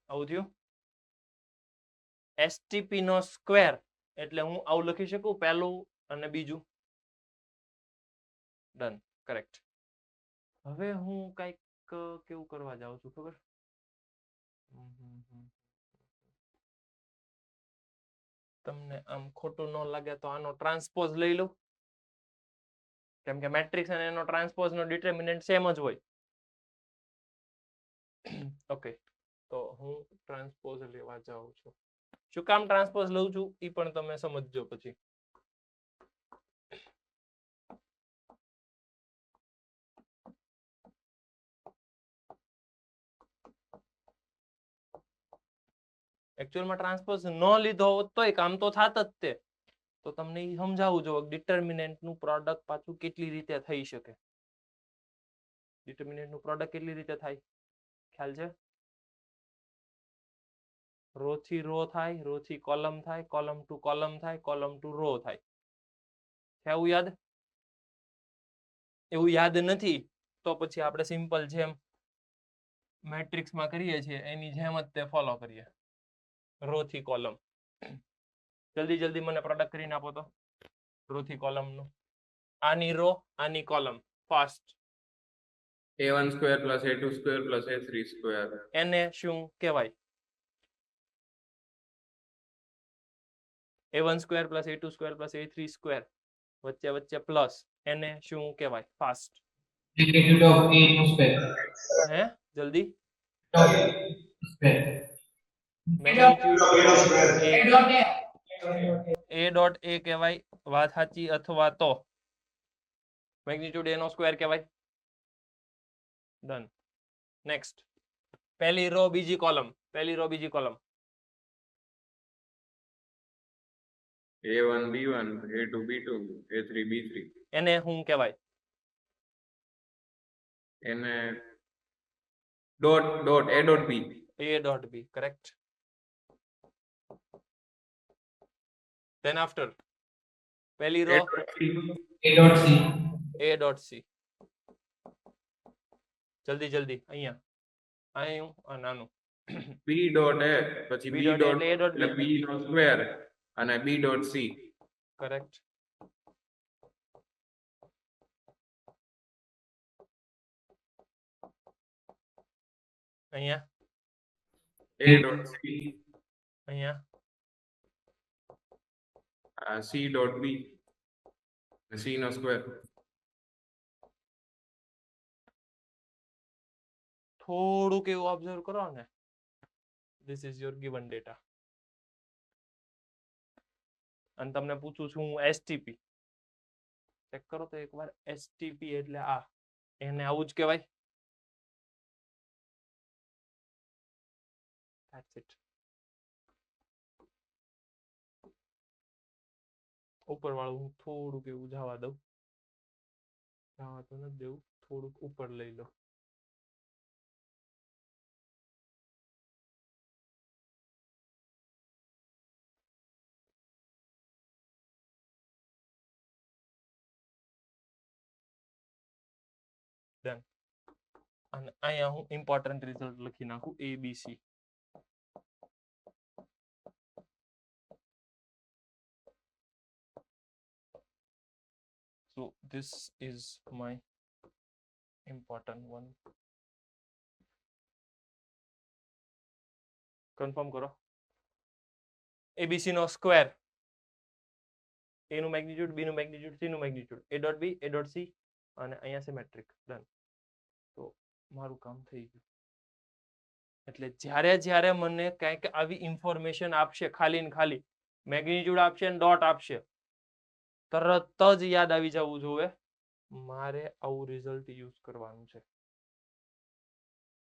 આવું થયું. એસટીપી નો સ્ક્વેર એટલે હું આવું લખી શકું, પહેલું અને બીજું. Done, correct. હવે હું કઈક કેવું કરવા જાઉં છું ખબર? તમને આમ ખોટું ન લાગે તો આનો ટ્રાન્સપોઝ લઈ લો, કેમ કે મેટ્રિક્સ અને એનો ટ્રાન્સપોઝ નો ડિટર્મિનન્ટ સેમ જ હોય. ઓકે, તો હું ટ્રાન્સપોઝ લેવા જાઉં છું. શું કામ ટ્રાન્સપોઝ લઉં છું એ પણ તમે સમજજો પછી. એકચ્યુઅલમાં ટ્રાન્સપોઝ ન લીધો હોત તોય કામ તો થાત જ તે. તો તમને એ સમજાવવું જોઈએ ડિટર્મિનન્ટ નું પ્રોડક્ટ પાછું કેટલી રીતે થઈ શકે. ડિટર્મિનન્ટ નું પ્રોડક્ટ કેટલી રીતે થાય ખ્યાલ છે? રો થી રો થાય, રો થી કોલમ થાય, કોલમ ટુ કોલમ થાય, કોલમ ટુ રો થાય. છે એવું યાદ? એવું યાદ નથી તો પછી આપણે સિમ્પલ જેમ મેટ્રિક્સમાં કરીએ છીએ એની જેમ જ તે ફોલો કરીએ. રો થી કોલમ. જલ્દી જલ્દી મને પ્રોડક્ટ કરીને આપો તો રો થી કોલમ નું. આની રો આની column. Fast. a1 square plus a2 square plus a3 square. એને શું કહેવાય? a1 square plus a2 square plus a3 square વચ્ચે વચ્ચે પ્લસ. એને શું કહેવાય? Fast. Magnitude of A2 square. હે જલ્દી. Square. Magnitude A dot A. A dot A કહેવાય. વાત સાચી. અથવા તો મેગ્નિટ્યુડ એ નો સ્ક્વેર કહેવાય. ડન. નેક્સ્ટ. પહેલી રો બીજી કોલમ. પહેલી રો બીજી column. a1 b1 a2 b2 a3 b3. એને શું કહેવાય? એને dot dot a dot b. A dot B. Correct. Then after પહેલી row A dot C. A dot C. જલ્દી જલ્દી અહીંયા અહીં આ નાનું b dot a પછી B b dot dot એટલે A dot B. એટલે b નો સ્ક્વેર અને b dot c. કરેક્ટ. અહીંયા a dot c અહીંયા સી ડોટ બી સી નો સ્ક્વેર. થોડુંક એવું ઓબ્ઝર્વ કરો ને. This is your given data અને તમને પૂછું છું હું એસટીપી ચેક કરો તો એકવાર. એસટીપી એટલે આ, એને આવું જ કહેવાય. That's it. ઉપર વાળું હું થોડુંક એવું જવા દઉં, જવા તો નથી દેવું, થોડુંક ઉપર લઈ લો. ડન. અને અહીંયા હું ઇમ્પોર્ટન્ટ રિઝલ્ટ લખી નાખું ABC. So this is my important one. Confirm કરો. ABC નો સ્ક્વેર, A નું મેગ્નીટ્યુડ, B નું મેગ્નીટ્યુડ, C નું magnitude, A dot B, A dot C અને અહીંયા સિમેટ્રિક. ડન. તો મારું કામ થઈ ગયું. એટલે જ્યારે જ્યારે મને કંઈક આવી ઇન્ફોર્મેશન આપશે, ખાલી ને ખાલી મેગ્નીટ્યુડ આપશે ને ડોટ આપશે, તરત જ યાદ આવી જવું જોઈએ મારે આવું રિઝલ્ટ યુઝ કરવાનું છે.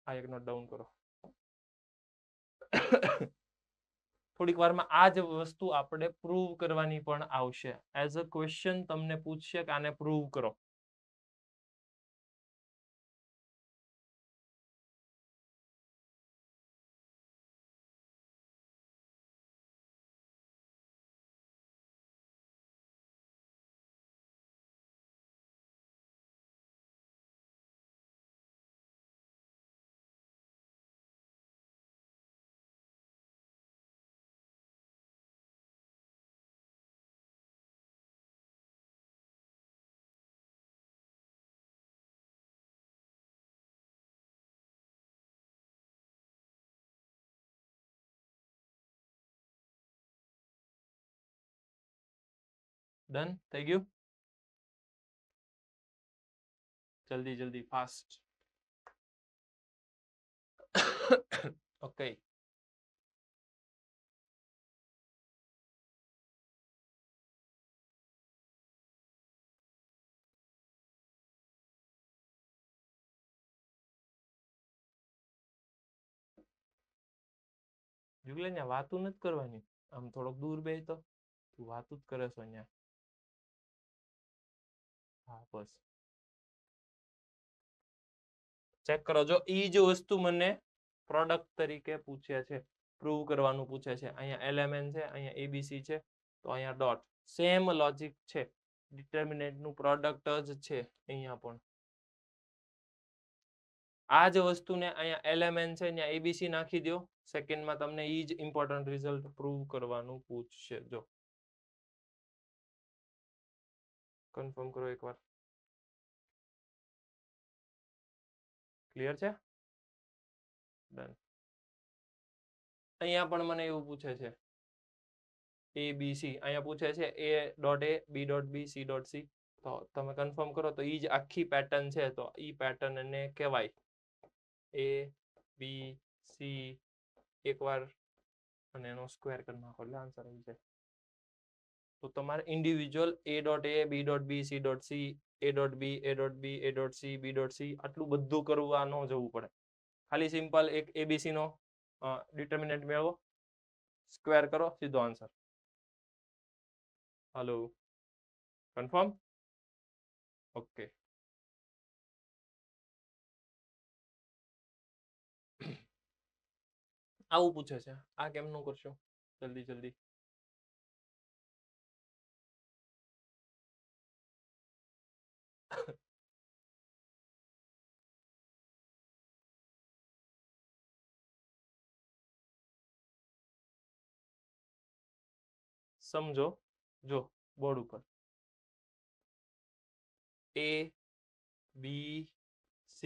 આ એક નોટ ડાઉન કરો. થોડીક વારમાં આ જ વસ્તુ આપણે પ્રૂવ કરવાની પણ આવશે. એઝ અ ક્વેશ્ચન તમને પૂછશે કે આને પ્રૂવ કરો. ડન થઈ ગયું. જલ્દી જલ્દી ફાસ્ટ. ઓકે. જુગલે ને વાતું નથી કરવાની. આમ થોડોક દૂર બે તો તું વાતું જ કરે છો અહીંયા. હા બસ ચેક કરો. જો ઈ જ વસ્તુ મને પ્રોડક્ટ તરીકે પૂછે છે, પ્રૂવ કરવાનું પૂછે છે. અહીંયા LMN છે, અહીંયા ABC છે, તો અહીંયા ડોટ. સેમ લોજિક છે. ડિટર્મિનન્ટ નું પ્રોડક્ટ જ છે અહીંયા પણ. આ જ વસ્તુને અહીંયા LMN છે, અહીંયા ABC નાખી દો. સેકન્ડમાં તમને ઈ જ ઇમ્પોર્ટન્ટ રિઝલ્ટ પ્રૂવ કરવાનું પૂછશે. જો કન્ફર્મ કરો એકવાર. ક્લિયર છે? ડન. અહીંયા પણ મને એવું પૂછે છે ABC. અહીંયા પૂછે છે A.A, B.B, C.C. તો તમે કન્ફર્મ કરો તો ઈ જ આખી પેટર્ન છે. તો ઈ પેટર્ન ને કહેવાય A, B, C એકવાર અને એનો સ્ક્વેર કરી નાખો એટલે આન્સર આવી જાય. તો તમારે individual A.A, B.B, C.C, A.B, A.B, A.C, B.C આટલું બધું કરવા ન જવું પડે. ખાલી સિમ્પલ એક ABC નો ડિટર્મિનન્ટ મેળવો, સ્ક્વેર કરો, સીધો આન્સર. Hello, confirm? ઓકે. આવું પૂછે છે. આ કેમનું કરશો? જલ્દી જલ્દી. સમજો. જો બોર્ડ ઉપર A, B, C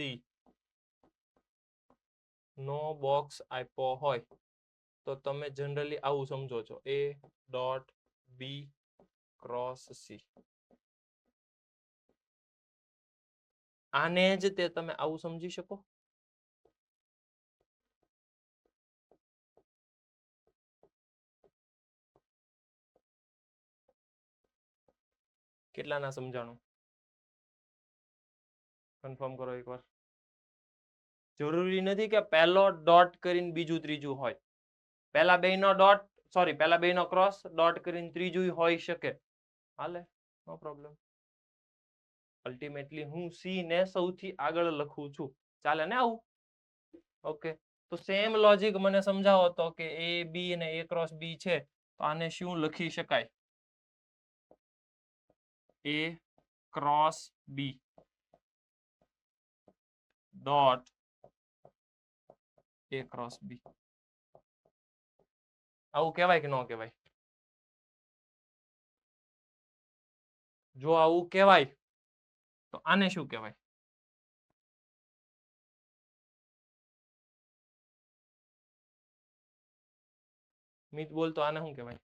નો બોક્સ આપ્યો હોય તો તમે જનરલી આવું સમજો છો. A dot B cross C. આને જ તે તમે આવું સમજી શકો. કેટલાના સમજાણું? કન્ફર્મ કરો એકવાર. જરૂરી નથી કે પહેલો ડોટ કરીને બીજું ત્રીજું હોય. પહેલા બેયનો ડોટ પહેલા બેયનો ક્રોસ ડોટ કરીને ત્રીજું હોઈ શકે. હાલે, નો પ્રોબ્લેમ. અલ્ટિમેટલી હું સી ને સૌથી આગળ લખું છું. ચાલે ને આવું? ઓકે. તો સેમ લોજિક મને સમજાવો તો કે એ બી અને એ ક્રોસ બી છે તો આને શું લખી શકાય? એ ક્રોસ બી ડોટ એ ક્રોસ બી. આવું કહેવાય કે ન કહેવાય? જો આવું કહેવાય તો આને શું કહેવાય? મિત બોલ તો આને શું કહેવાય?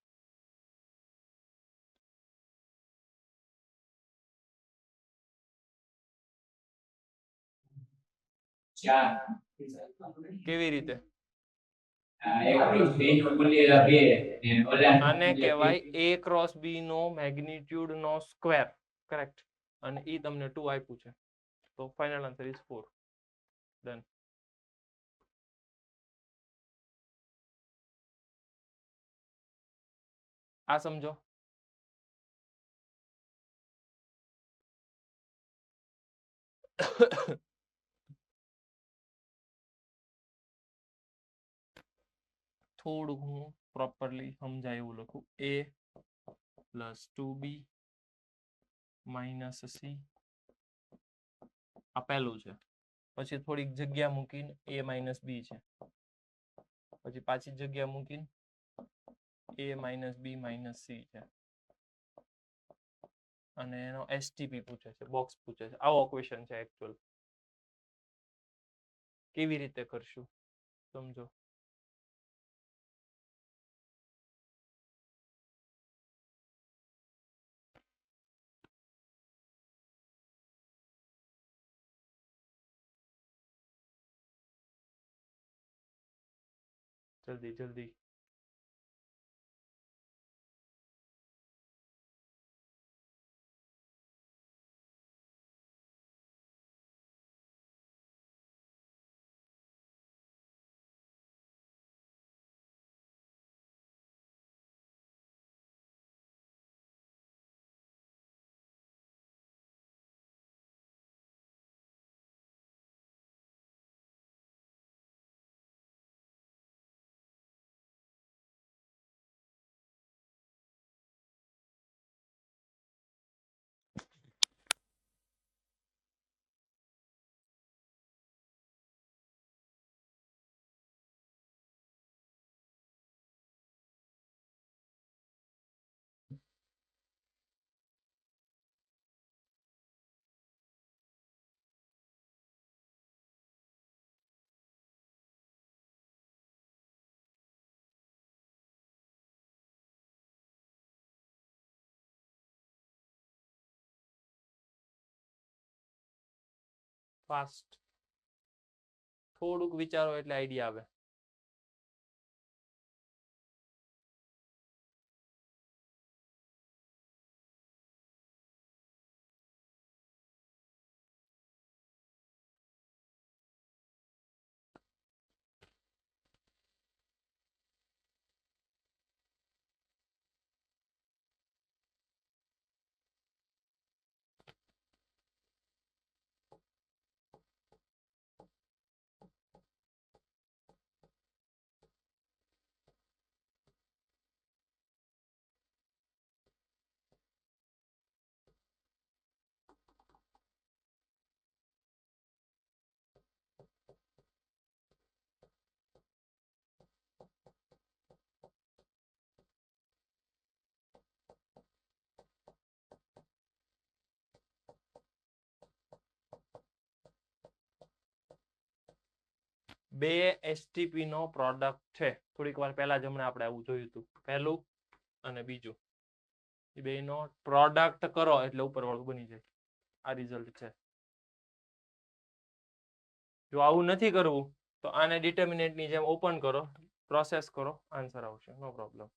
કેવી રીતે? આને કહેવાય એ ક્રોસ બી નો મેગ્નિટ્યુડ નો સ્ક્વેર. કરેક્ટ. અને ઈ તમને 2 આપ્યું છે. તો ફાઇનલ આન્સર ઇઝ 4. ડન. આ સમજો. થોડું હું પ્રોપરલી સમજાય એવું લખું. a plus 2b minus C. આ પહેલું છે. પછી થોડીક જગ્યા મૂકીને a માઇનસ બી છે. પછી પાછી જગ્યા મૂકીને a minus B minus C છે. અને એનો એસટીપી પૂછે છે, બોક્સ પૂછે છે. આવો ક્વેશ્ચન છે એકચ્યુઅલ. કેવી રીતે કરશું સમજો. જલ્દી જલ્દી. ફાસ્ટ. થોડુંક વિચારો એટલે આઈડિયા આવે. બે એસટીપી નો પ્રોડક્ટ છે. થોડીક વાર પહેલા જ હમણાં આપણે આવું જોયું હતું. પહેલું અને બીજું. એ બેનો પ્રોડક્ટ કરો એટલે ઉપરવાળું બની જાય. આ રિઝલ્ટ છે. જો આવું નથી કરવું તો આને ડિટર્મિનન્ટની જેમ ઓપન કરો, પ્રોસેસ કરો, આન્સર આવશે, નો પ્રોબ્લેમ.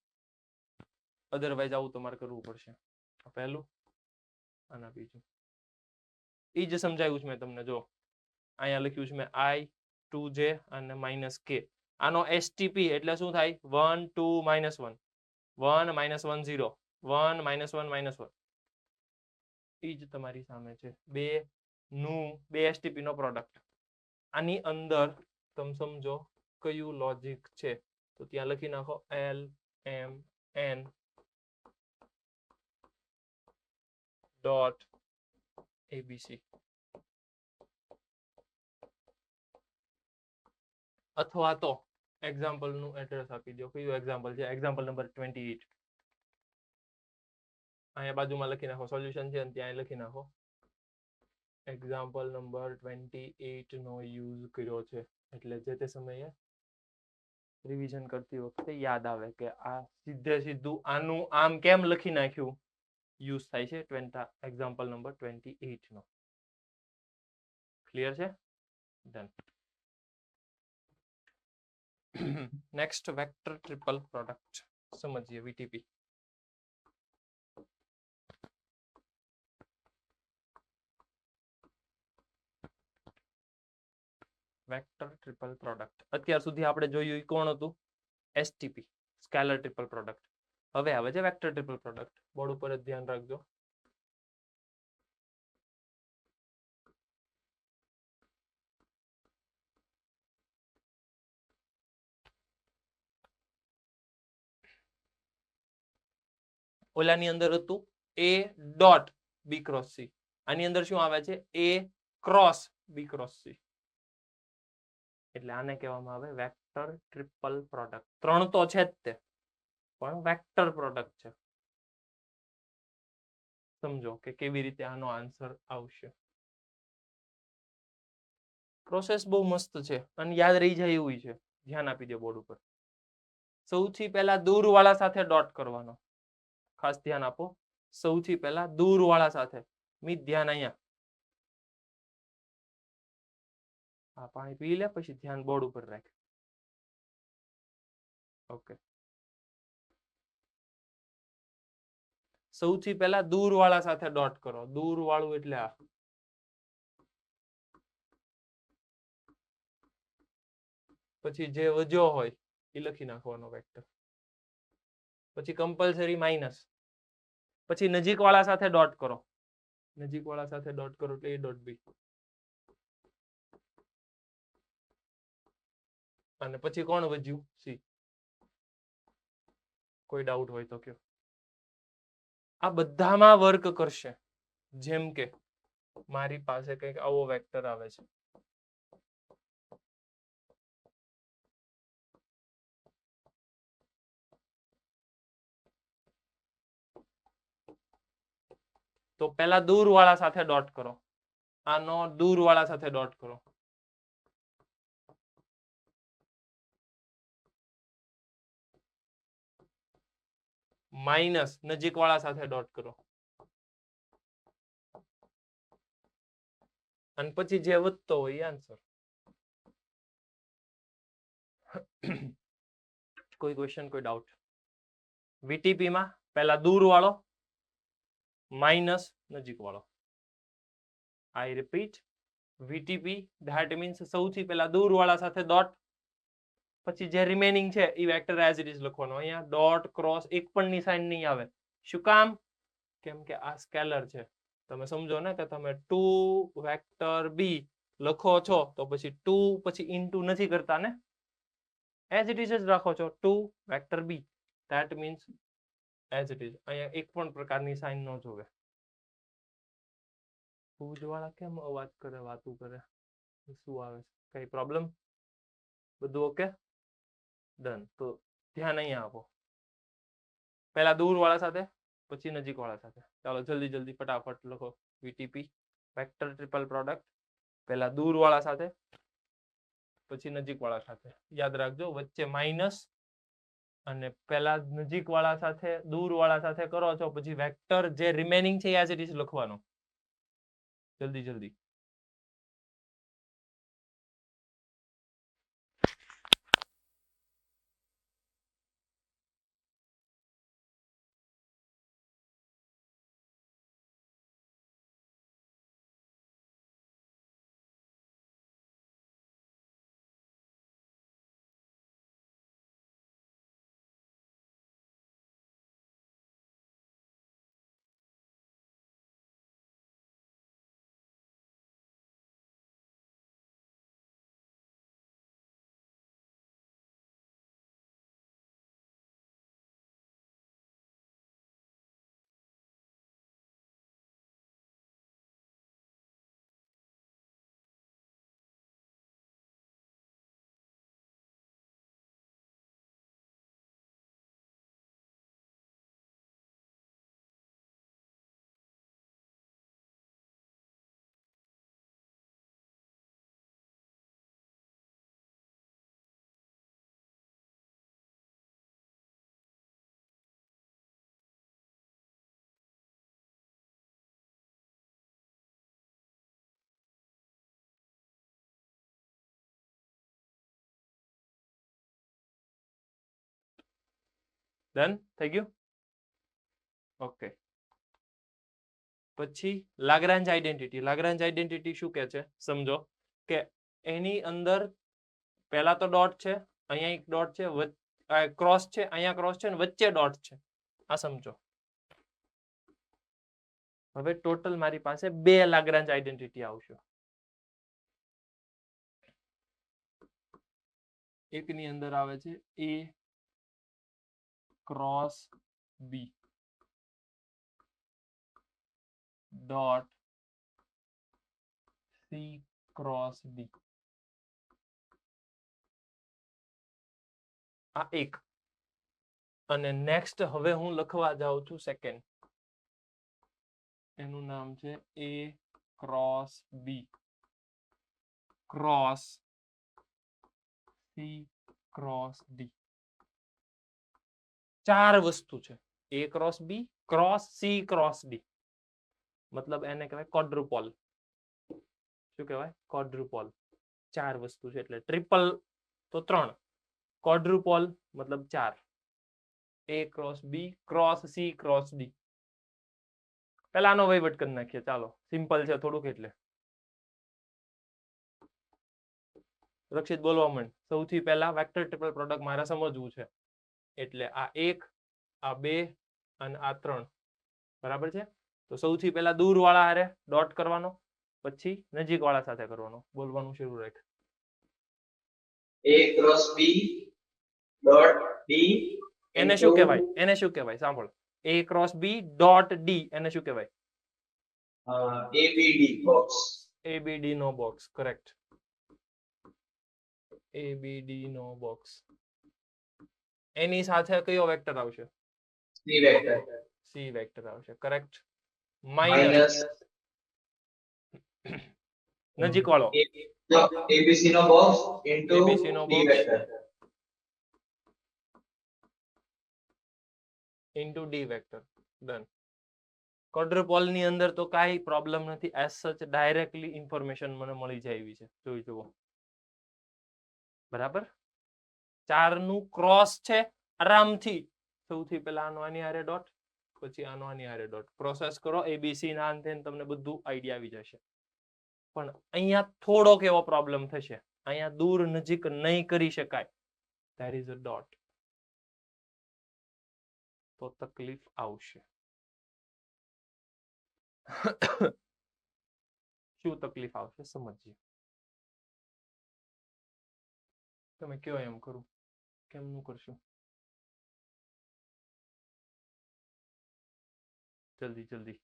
અધરવાઇઝ આવું તમારે કરવું પડશે. પહેલું અને બીજું એ જ સમજાવ્યું છે મેં તમને. જો અહીંયા લખ્યું છે મેં I2J અને -K. આનો STP એટલે શું થાય? 1 2 -1 1 -1 0 1 -1 -1. એ જ તમારી સામે છે. બે STP નો પ્રોડક્ટ. આની અંદર તમે સમજો કયું લોજિક છે તો ત્યાં લખી નાખો LMN ડોટ ABC. અથવા તો એક્ઝામ્પલ નું એડ્રેસ આપી દો. કયું એક્ઝામ્પલ છે? Example number 28. અહીંયા બાજુમાં લખી નાખો સોલ્યુશન છે અને ત્યાં લખી નાખો એક્ઝામ્પલ નંબર 28 નો યુઝ કર્યો છે. એટલે જે તે સમયે રિવિઝન કરતી વખતે યાદ આવે કે આ સીધું આનું આમ કેમ લખી નાખ્યું, યુઝ થાય છે એક્ઝામ્પલ નંબર 28 નો. ક્લિયર છે? Done. Next vector triple product સમજીએ. VTP. વેક્ટર ટ્રિપલ પ્રોડક્ટ અત્યાર સુધી આપણે જોયું કોણ હતું? STP, scalar triple product. હવે આવે છે વેક્ટર ટ્રિપલ પ્રોડક્ટ. બોર્ડ ઉપર જ ધ્યાન રાખજો. ઓલાની અંદર હતું A dot B cross C. આની અંદર શું આવે છે? A cross B cross C. એટલે આને કહેવામાં આવે વેક્ટર ટ્રિપલ પ્રોડક્ટ. ત્રણ તો છે જ તે, પણ વેક્ટર પ્રોડક્ટ છે. સમજો કે કેવી રીતે આનો આન્સર આવશે. પ્રોસેસ બહુ મસ્ત છે અને યાદ રહી જાય એવું છે. ધ્યાન આપી દો બોર્ડ ઉપર. સૌથી પહેલા દૂરવાળા સાથે ડોટ કરવાનો. ખાસ ધ્યાન આપો. સૌથી પહેલા દૂરવાળા સાથે. મિત ધ્યાન અહીંયા. આ પાણી પી લે પછી ધ્યાન બોર્ડ ઉપર રાખ. ઓકે. સૌથી પહેલા દૂરવાળા સાથે ડોટ કરો. દૂરવાળું એટલે આ. પછી જે વધ્યો હોય એ લખી નાખવાનો વેક્ટર. પછી કમ્પલસરી માઇનસ. પછી નજીકવાળા સાથે ડોટ કરો. નજીકવાળા સાથે ડોટ કરો એટલે A ડોટ B. અને પછી કોણ વધ્યું? C. કોઈ ડાઉટ હોય તો કયો. આ બધામાં વર્ક કરશે. જેમ કે મારી પાસે કંઈક આવો વેક્ટર આવે છે. તો પહેલા દૂરવાળા સાથે ડોટ કરો. આનો દૂરવાળા સાથે ડોટ કરો. માઇનસ નજીકવાળા સાથે ડોટ કરો. અને પછી જે વધતો હોય એ આન્સર. કોઈ ક્વેશ્ચન, કોઈ ડાઉટ? VTP માં પહેલા દૂરવાળો minus નજીકવાળો. I repeat, VTP that means સૌથી પહેલા દૂરવાળા સાથે ડોટ. પછી જે રિમેનિંગ છે એ વેક્ટર એઝ ઇટ ઇઝ લખવાનો. અહીંયા ડોટ ક્રોસ એક પણ નિશાન નહીં આવે. શું કામ? કેમ કે આ સ્કેલર છે. તમે સમજો ને કે તમે 2 વેક્ટર B લખો છો તો પછી 2 પછી ઇન્ટુ નથી કરતા ને, એઝ ઇટ ઇઝ જ રાખો છો. 2 vector B that means as it is. અહીંયા એક પણ પ્રકારની સાઇન ન જોવે. ભુજવાળા કેમ અવાજ કરે, વાતું કરે, શું આવે છે? કઈ પ્રોબ્લેમ? બધું ઓકે? ડન. તો ધ્યાન અહીંયા આપો. પહેલા દૂરવાળા સાથે પછી નજીકવાળા સાથે. ચાલો જલ્દી ફટાફટ લખો. VTP vector triple product. પહેલા દૂરવાળા સાથે પછી નજીકવાળા સાથે. યાદ રાખજો વચ્ચે માઇનસ અને પેલા નજીક વાળા સાથે દૂર વાળા સાથે કરો છો પછી વેક્ટર જે રિમેનિંગ છે એઝ ઇટ ઇઝ લખવાનો જલ્દી જલ્દી ડન થઈ ગયું ઓકે પછી લાગ્રાન્જ આઈડેન્ટિટી શું કે છે સમજો કે એની અંદર પહેલા તો ડોટ છે અહીંયા એક ડોટ છે ક્રોસ છે અહીંયા ક્રોસ છે અને વચ્ચે ડોટ છે આ સમજો હવે ટોટલ મારી પાસે 2 લાગ્રાન્જ આઈડેન્ટિટી આવશે એકની અંદર આવે છે A cross B dot C cross D આ એક અને નેક્સ્ટ હવે હું લખવા જાઉં છું સેકન્ડ એનું નામ છે A cross B cross C cross D 4 વસ્તુ છે A cross B cross C cross D મતલબ એને કહેવાય ક્વોડ્રુપોલ શું કહેવાય ક્વોડ્રુપોલ 4 વસ્તુ છે એટલે ટ્રિપલ તો 3 ક્વોડ્રુપોલ મતલબ 4 A cross B cross C cross D પહેલા આનો વહીવટ કરી નાખીએ ચાલો સિમ્પલ છે થોડુંક એટલે રક્ષિત બોલવા માંડ સૌથી પહેલા વેક્ટર ટ્રિપલ પ્રોડક્ટ મારે સમજવું છે એટલે આ 1 આ 2 અને આ 3 બરાબર છે તો સૌથી પહેલા દૂર વાળા હારે ડોટ કરવાનો પછી નજીક વાળા સાથે કરવાનો બોલવાનું શરૂ રાખ A cross B dot D એને શું કહેવાય સાંભળ A cross B dot D એને શું કહેવાય ABD box ABD નો બોક્સ કરેક્ટ ABD નો બોક્સ એની સાથે કયો વેક્ટર આવશે C વેક્ટર આવશે કરેક્ટ માઇનસ નજીક વાળો ABC no box into ABC નો D box. vector into D vector done quadrupole ની અંદર તો કાઈ પ્રોબ્લેમ નથી એઝ સચ ડાયરેક્ટલી ઇન્ફોર્મેશન મને મળી જાય એવી છે જોઈ જુઓ બરાબર 4 નું ક્રોસ છે આરામથી સૌથી પહેલા આનો આની હારે ડોટ પછી આનો આની હારે ડોટ પ્રોસેસ કરો એબીસી ના અંતે તમને બધું આઈડિયા આવી જશે પણ અહીંયા થોડોક એવો પ્રોબ્લેમ થશે અહીંયા દૂર નજીક નહીં કરી શકાય ધેર ઇઝ અ ડોટ તો તકલીફ આવશે શું તકલીફ આવશે સમજીએ તમે કયો એમ કરું કેમનું કરશું જલ્દી જલ્દી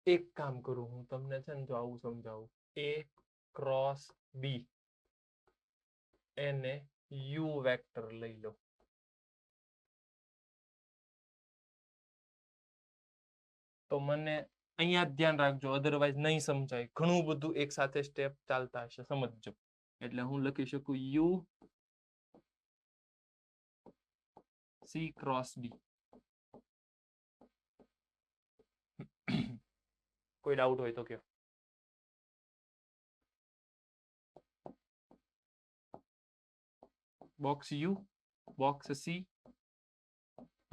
એક કામ કરું હું તમને છે ને જો આવું સમજાવું A ક્રોસ B એને U વેક્ટર લઈ લો તો મને અહીંયા જ ધ્યાન રાખજો, અધરવાઇઝ નહીં સમજાય. ઘણું બધું એક સાથે સ્ટેપ ચાલતા હશે, સમજજો. એટલે હું લખી શકું યુ સી ક્રોસ ડી. કોઈ ડાઉટ હોય તો કયો. બોક્સ યુ, બોક્સ સી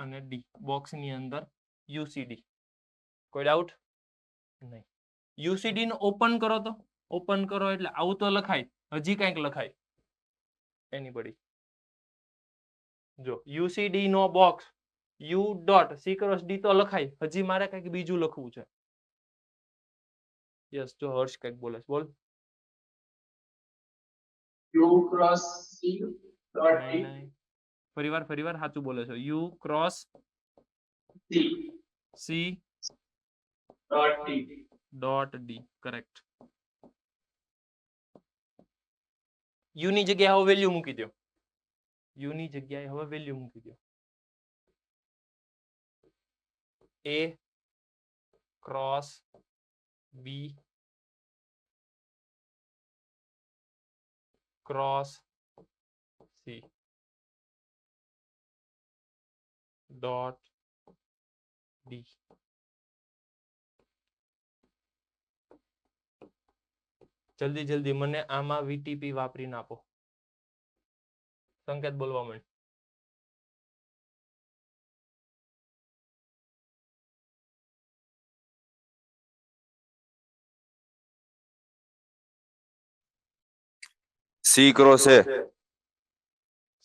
અને ડી. બોક્સ ની અંદર યુસીડી. કોઈ ડાઉટ નહીં. યુસીડી નો ઓપન કરો તો, ઓપન કરો એટલે આવું તો લખાય, હજી કંઈક લખાય. એનીબડી જો યુસીડી નો box U dot C cross D તો લખાય, હજી મારે કંઈક બીજું લખવું છે. યસ, જો હર્ષ કંઈક બોલે છે, બોલ. U cross C dot D ફરીવાર સાચું બોલે છે. You cross C C dot D. Dot D. Correct. You ની જગ્યાએ હવે વેલ્યુ મૂકી દો. યુ ની જગ્યાએ હવે વેલ્યુ મૂકી દો. A cross B cross C dot D. જલ્દી મને આમાં વીટીપી વાપરીને આપો. સંકેત બોલવા માંડ. C cross A.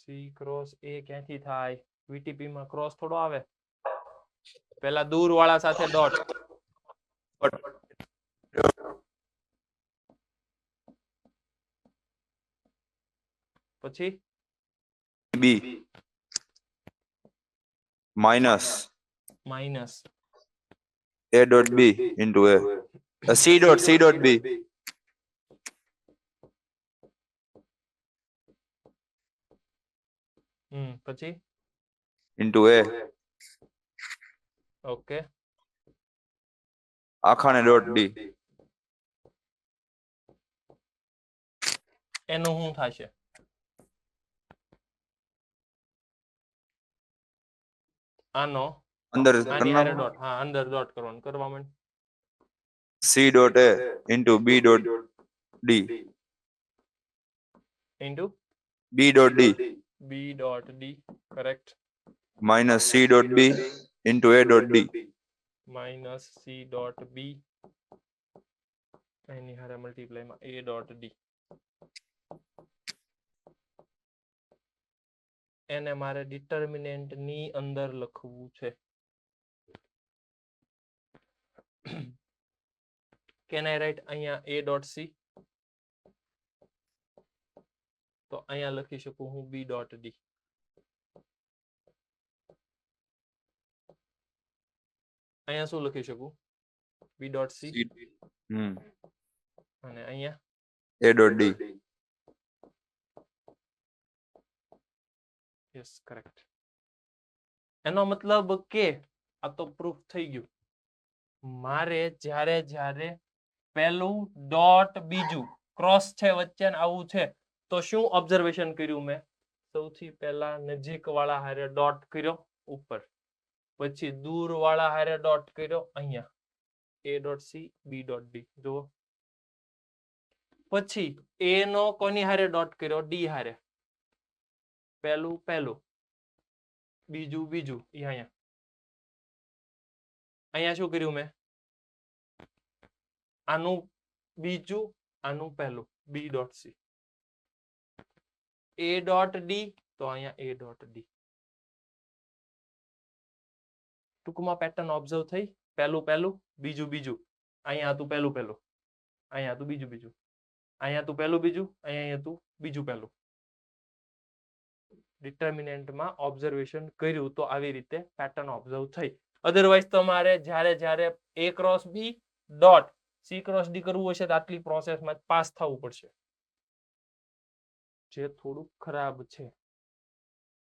C cross A ક્યાંથી થાય? વીટીપી માં ક્રોસ થોડો આવે. પેલા દૂર વાળા સાથે ડોટ. પછી B minus minus A dot B into A. C dot B પછી ઇન્ટુ એ. ઓકે. આખાને ડોટ ડી. એનું શું થશે? આનો અંદર આની હારે ડોટ. હા, અંદર ડોટ કરવાનું. કરવા માંડ. C dot A into B dot D into B dot D B dot D. Correct. Minus C dot B into A dot D. Minus C dot B એની હારે મલ્ટીપ્લાય માં એ ડોટ ડી. એને મારે determinant ની અંદર લખવું છે. Can I right અહીંયા એ ડોટ સી? તો અહીંયા લખી શકું હું બી ડોટ ડી. અહીંયા શું લખી શકું? B dot C. અને અહીંયા A dot D. Yes, correct. એનો મતલબ કે આ તો પ્રૂફ થઈ ગયું. મારે જ્યારે પહેલું ડોટ બીજું ક્રોસ છે વચ્ચે આવું છે તો શું ઓબ્ઝર્વેશન કર્યું મેં? સૌથી પહેલા નજીક વાળા હારે ડોટ કર્યો ઉપર, પછી દૂર વાળા હારે ડોટ કર્યો અહીંયા A dot C B dot D. જુઓ, પછી એ નો કોની હારે ડોટ કર્યો? ડી હારે. પહેલું બીજું એ અહીંયા શું કર્યું મેં? આનું બીજું, આનું પહેલું, B dot C. A dot D તો અહીંયા એ ડોટ ડી. ટૂંકમાં પેટર્ન ઓબ્ઝર્વ થઈ. પહેલું બીજું અહીંયા હતું પહેલું અહીંયા હતું બીજું અહીંયા હતું પહેલું બીજું અહીંયા હતું બીજું પહેલું. ડિટર્મિનન્ટમાં ઓબ્ઝર્વેશન કર્યું તો આવી રીતે પેટર્ન ઓબ્ઝર્વ થઈ. અધરવાઇઝ તમારે જ્યારે A cross B dot C cross D કરવું હશે તો આટલી પ્રોસેસમાં પાસ થવું પડશે, જે થોડું ખરાબ છે.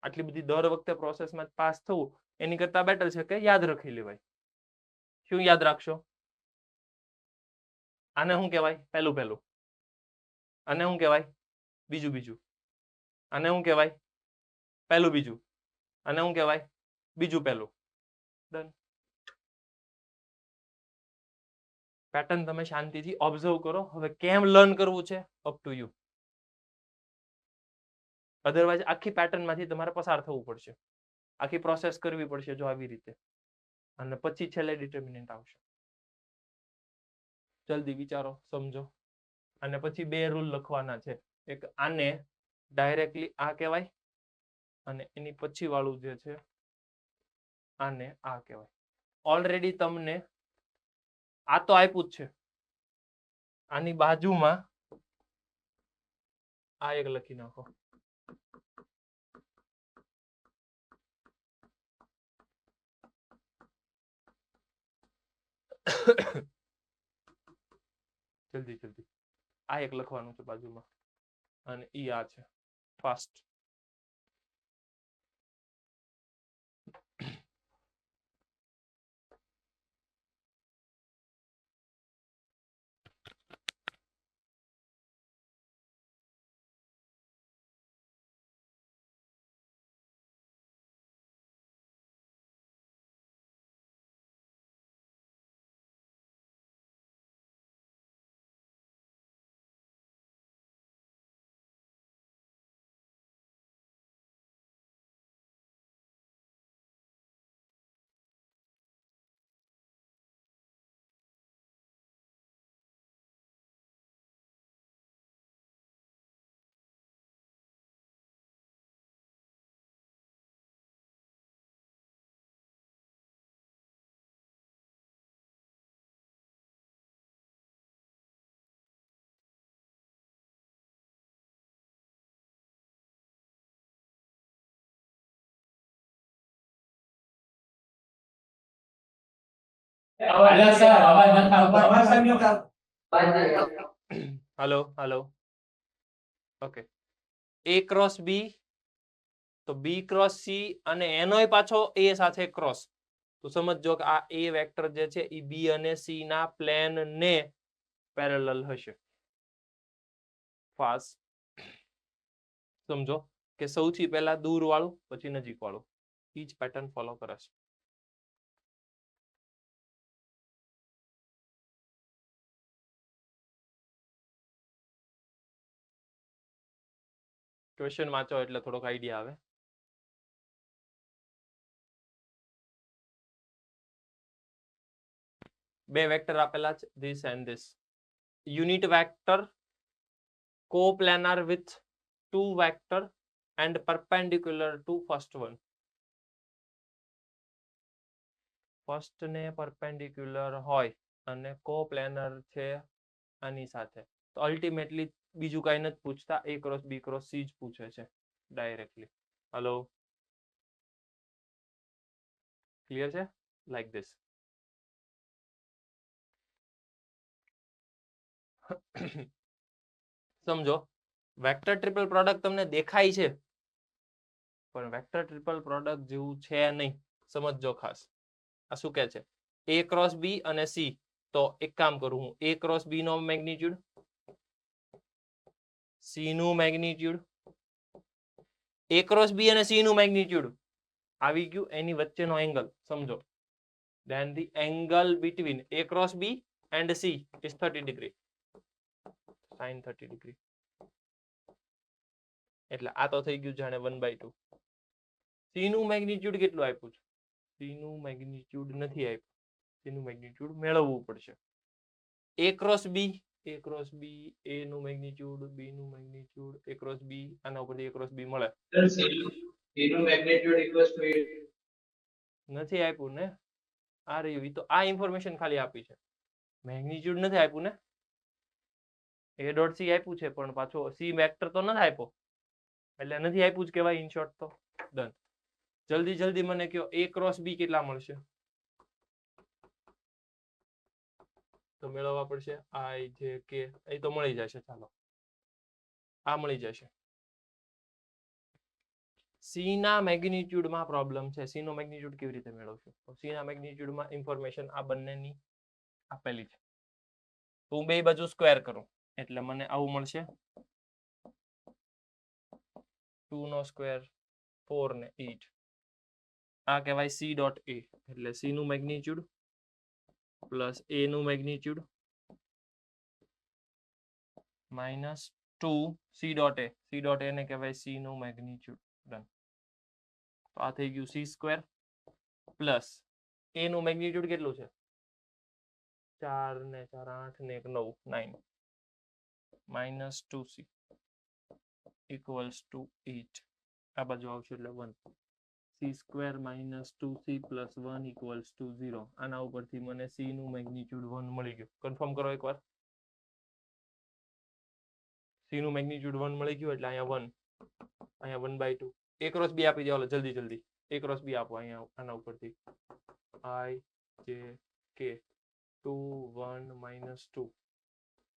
આટલી બધી દર વખતે પ્રોસેસમાં પાસ થવું એની કરતા બેટર છે કે યાદ રાખી લેવાય. શું યાદ રાખશો? આને શું કહેવાય? પહેલું. આને શું કહેવાય? બીજું. આને શું કહેવાય? પહેલું બીજું. આને શું કહેવાય? બીજું પહેલું. ડન. પેટર્ન તમે શાંતિથી ઓબ્ઝર્વ કરો. હવે કેમ લર્ન કરવું છે અપ ટુ યુ. અધરવાઇઝ આખી પેટર્ન માંથી તમારે પસાર થવું પડશે, આખી પ્રોસેસ કરવી પડશે જો આવી રીતે, અને પછી છેલ્લે ડિટર્મિનન્ટ આવશે. જલ્દી વિચારો, સમજો. અને પછી બે રૂલ લખવાના છે. એક આને ડાયરેક્ટલી આ કહેવાય અને એની પછી વાળું જે છે આને આ કહેવાય. ઓલરેડી તમને આ તો આપ્યું જ છે. આની બાજુમાં આ એક લખી નાખો. જલ્દી આ એક લખવાનું છે બાજુમાં, અને ઈ આ છે. Fast. Hello. Okay. A cross B, તો B ક્રોસ C અને એનોય પાછો A સાથે ક્રોસ. તો સમજો કે આ A વેક્ટર જે છે એ B અને C ના પ્લેન ને પેરેલલ હશે. ફાસ્ટ. સમજો કે સૌથી પહેલા દૂર વાળું પછી નજીક વાળું, ઈ જ પેટર્ન ફોલો કરે છે. ક્વેશ્ચન વાંચો એટલે થોડોક આઈડિયા આવે. બે વેક્ટર આપેલા છે, this and this. Unit vector coplanar with two vector and perpendicular to first one. First ને પરપેન્ડિક્યુલર હોય અને કોપ્લેનર છે આની સાથે, તો અલ્ટિમેટલી બીજું કઈ નથી પૂછતા, A cross B cross C જ પૂછે છે ડાયરેક્ટલી. હેલો, ક્લિયર છે? Like this. સમજો વેક્ટર ટ્રિપલ પ્રોડક્ટ તમને દેખાય છે, પણ વેક્ટર ટ્રિપલ પ્રોડક્ટ જેવું છે નહીં. સમજો ખાસ. આ શું કહે છે? A ક્રોસ B અને C. તો એક કામ કરું હું, A ક્રોસ B નો મેગ્નિટ્યુડ, C નું મેગ્નિટ્યુડ, A ક્રોસ B અને C નું મેગ્નિટ્યુડ આવી ગયું, એની વચ્ચેનો એંગલ સમજો. Then the angle between A cross B and C is 30 degree. Sin 30 degree. એટલે આ તો થઈ ગયું જાણે 1/2. C નું મેગ્નિટ્યુડ કેટલું આપ્યું છે? C નું મેગ્નિટ્યુડ નથી આપ્યું. C નું મેગ્નિટ્યુડ મેળવવું પડશે. A cross B, A cross B, A નું મેગ્નિટ્યુડ, B નું મેગ્નિટ્યુડ, A cross B, આના ઉપરથી A cross B મળે. C નું magnitude equals to 8. નથી આપ્યું ને? આ રહ્યું, ઈ તો આ ઇન્ફોર્મેશન ખાલી આપી છે, મેગ્નિટ્યુડ નથી આપ્યું ને. A ડોટ C આપ્યું છે, પણ પાછો C વેક્ટર તો નથી આપ્યો, એટલે નથી આપ્યું જ કહેવાય ઇન શોર્ટ. તો ડન. જલ્દી મને કહો A ક્રોસ B કેટલા મળશે? તો મેળવવા પડશે I J K. એ તો મળી જશે. ચાલો, આ મળી જશે. સી ના મેગ્નિટ્યુડમાં પ્રોબ્લેમ છે. સી નો મેગ્નિટ્યુડ કેવી રીતે મેળવશું? તો સી ના મેગ્નિટ્યુડમાં ઇન્ફોર્મેશન આ બંનેની આપેલી છે. તો હું બે બાજુ સ્ક્વેર કરું એટલે મને આવું મળશે 2 નો સ્ક્વેર 4 ને 8. આ કહેવાય સી ડોટ એ એટલે સી નું મેગ્નિટ્યુડ પ્લસ એ નું મેગ્નિટ્યુડ માઇનસ 2 સી ડોટ એ. સી ડોટ એ ને કહેવાય સી નું મેગ્નિટ્યુડ. ડન. તો આ થઈ ગયું સી સ્ક્વેર પ્લસ એ નું મેગ્નિટ્યુડ કેટલું છે? 4 ને 4 8 ને 1 9 9 માઇનસ 2c ઇક્વલ્સ ટુ 8. આ બાજુ આવશે એટલે 1. C square minus 2c plus 1 equals to 0. આના ઉપરથી મને સી નું મેગ્નિટ્યુડ 1 મળી ગયું. કન્ફર્મ કરો એકવાર. સી નું મેગ્નિટ્યુડ 1 મળી ગયું એટલે અહીંયા 1 અહીંયા 1/2. a ક્રોસ b આપી દો જલ્દી જલ્દી. a ક્રોસ b આપો અહીંયા આના ઉપરથી i j k 2 1 minus 2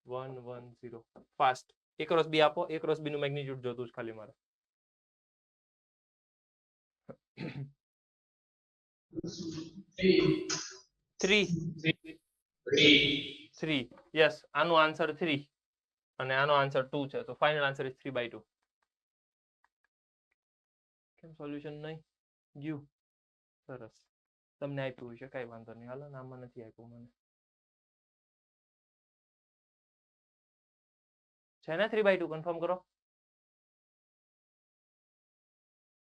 1 1 0. Fast. a cross b આપો. a ક્રોસ b નું મેગ્નિટ્યુડ જોતું છે ખાલી મારે. 3 યસ. આનો આન્સર 3 અને આનો આન્સર 2 છે. તો ફાઇનલ આન્સર ઇઝ 3/2. કેમ સોલ્યુશન નહીં ગયું? સરસ. તમને આપ્યું છે કઈ વાંધો નહીં. હાલો આમાં નથી આપ્યું મને. છે ને 3/2? કન્ફર્મ કરો.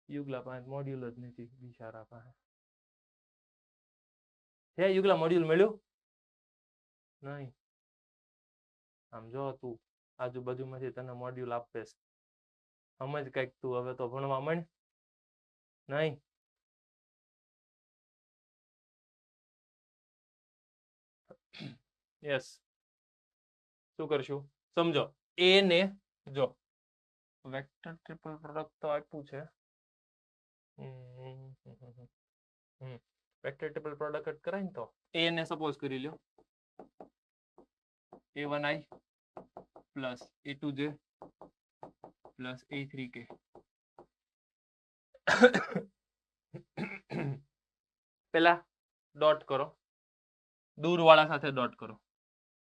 યુગલા પાસે મોડ્યુલ જ નથી બિચારા પાસે. હે યુગલા મોડ્યુલ મળ્યું નહીં? આમ જો તું આજુબાજુમાંથી તને મોડ્યુલ આપે છે. સમજ કઈક તું હવે તો ભણવા માંડ. નહીં યસ. શું કરશું સમજો. એ ને જો વેક્ટર ટ્રિપલ પ્રોડક્ટ તો આપ્યું છે. વેક્ટર ટ્રિપલ પ્રોડક્ટ કરાય ને તો એ ને સપોઝ કરી લ્યો a1i plus a2j plus a3k. પેલા ડોટ કરો. દૂરવાળા સાથે ડોટ કરો.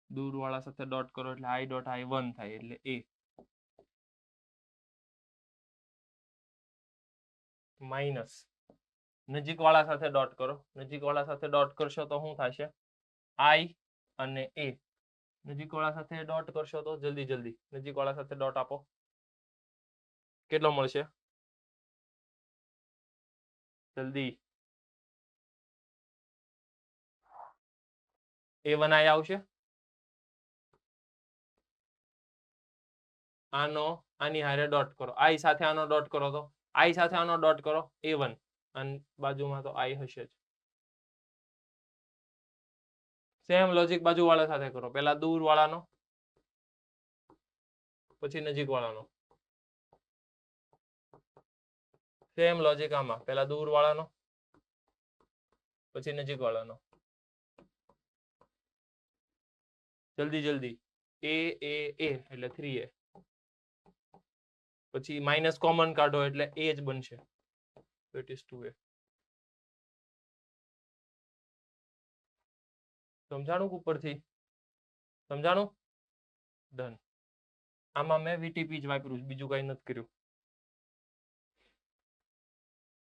દૂરવાળા સાથે ડોટ કરો એટલે i ડોટ i1 થાય એટલે a માઇનસ નજીકવાળા સાથે ડોટ કરો. નજીકવાળા સાથે ડોટ કરશો તો શું થશે? i અને a. નજીકવાળા સાથે ડોટ કરશો તો જલ્દી જલ્દી નજીકવાળા સાથે ડોટ આપો. કેટલો મળશે? જલ્દી. a1i આવશે. આનો આની હારે ડોટ કરો. i સાથે આનો ડોટ કરો તો i સાથે આનો ડોટ કરો a1 અને બાજુમાં તો i હશે જ. સેમ લોજિક બાજુવાળા સાથે કરો. પહેલા દૂર વાળાનો પછી નજીક વાળાનો. સેમ લોજિક આમાં પહેલા દૂર વાળાનો પછી નજીક વાળાનો. જલ્દી જલ્દી. a એટલે 3a પછી માઇનસ કોમન કાઢો એટલે a જ બનશે. It is 2a. સમજાણું ઉપરથી? સમજાણું? ડન. આમાં મેં વીટીપી જ વાપર્યું છે, બીજું કઈ નથી કર્યું.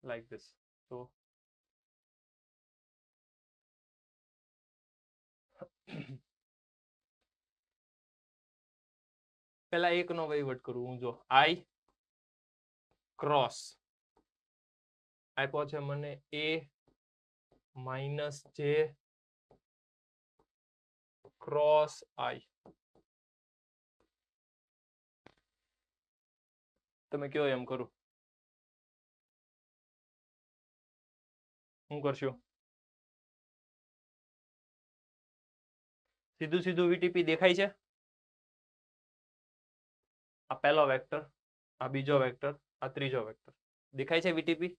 Like this. તો પેલા એક નો વહીવટ કરું હું. જો i ક્રોસ આપ્યો છે મને a minus j cross i. તમે કયો એમ કરું. શું કરશું? સીધું સીધું વીટીપી દેખાય છે. આ પહેલો વેક્ટર, આ બીજો વેક્ટર, આ ત્રીજો વેક્ટર દેખાય છે વીટીપી.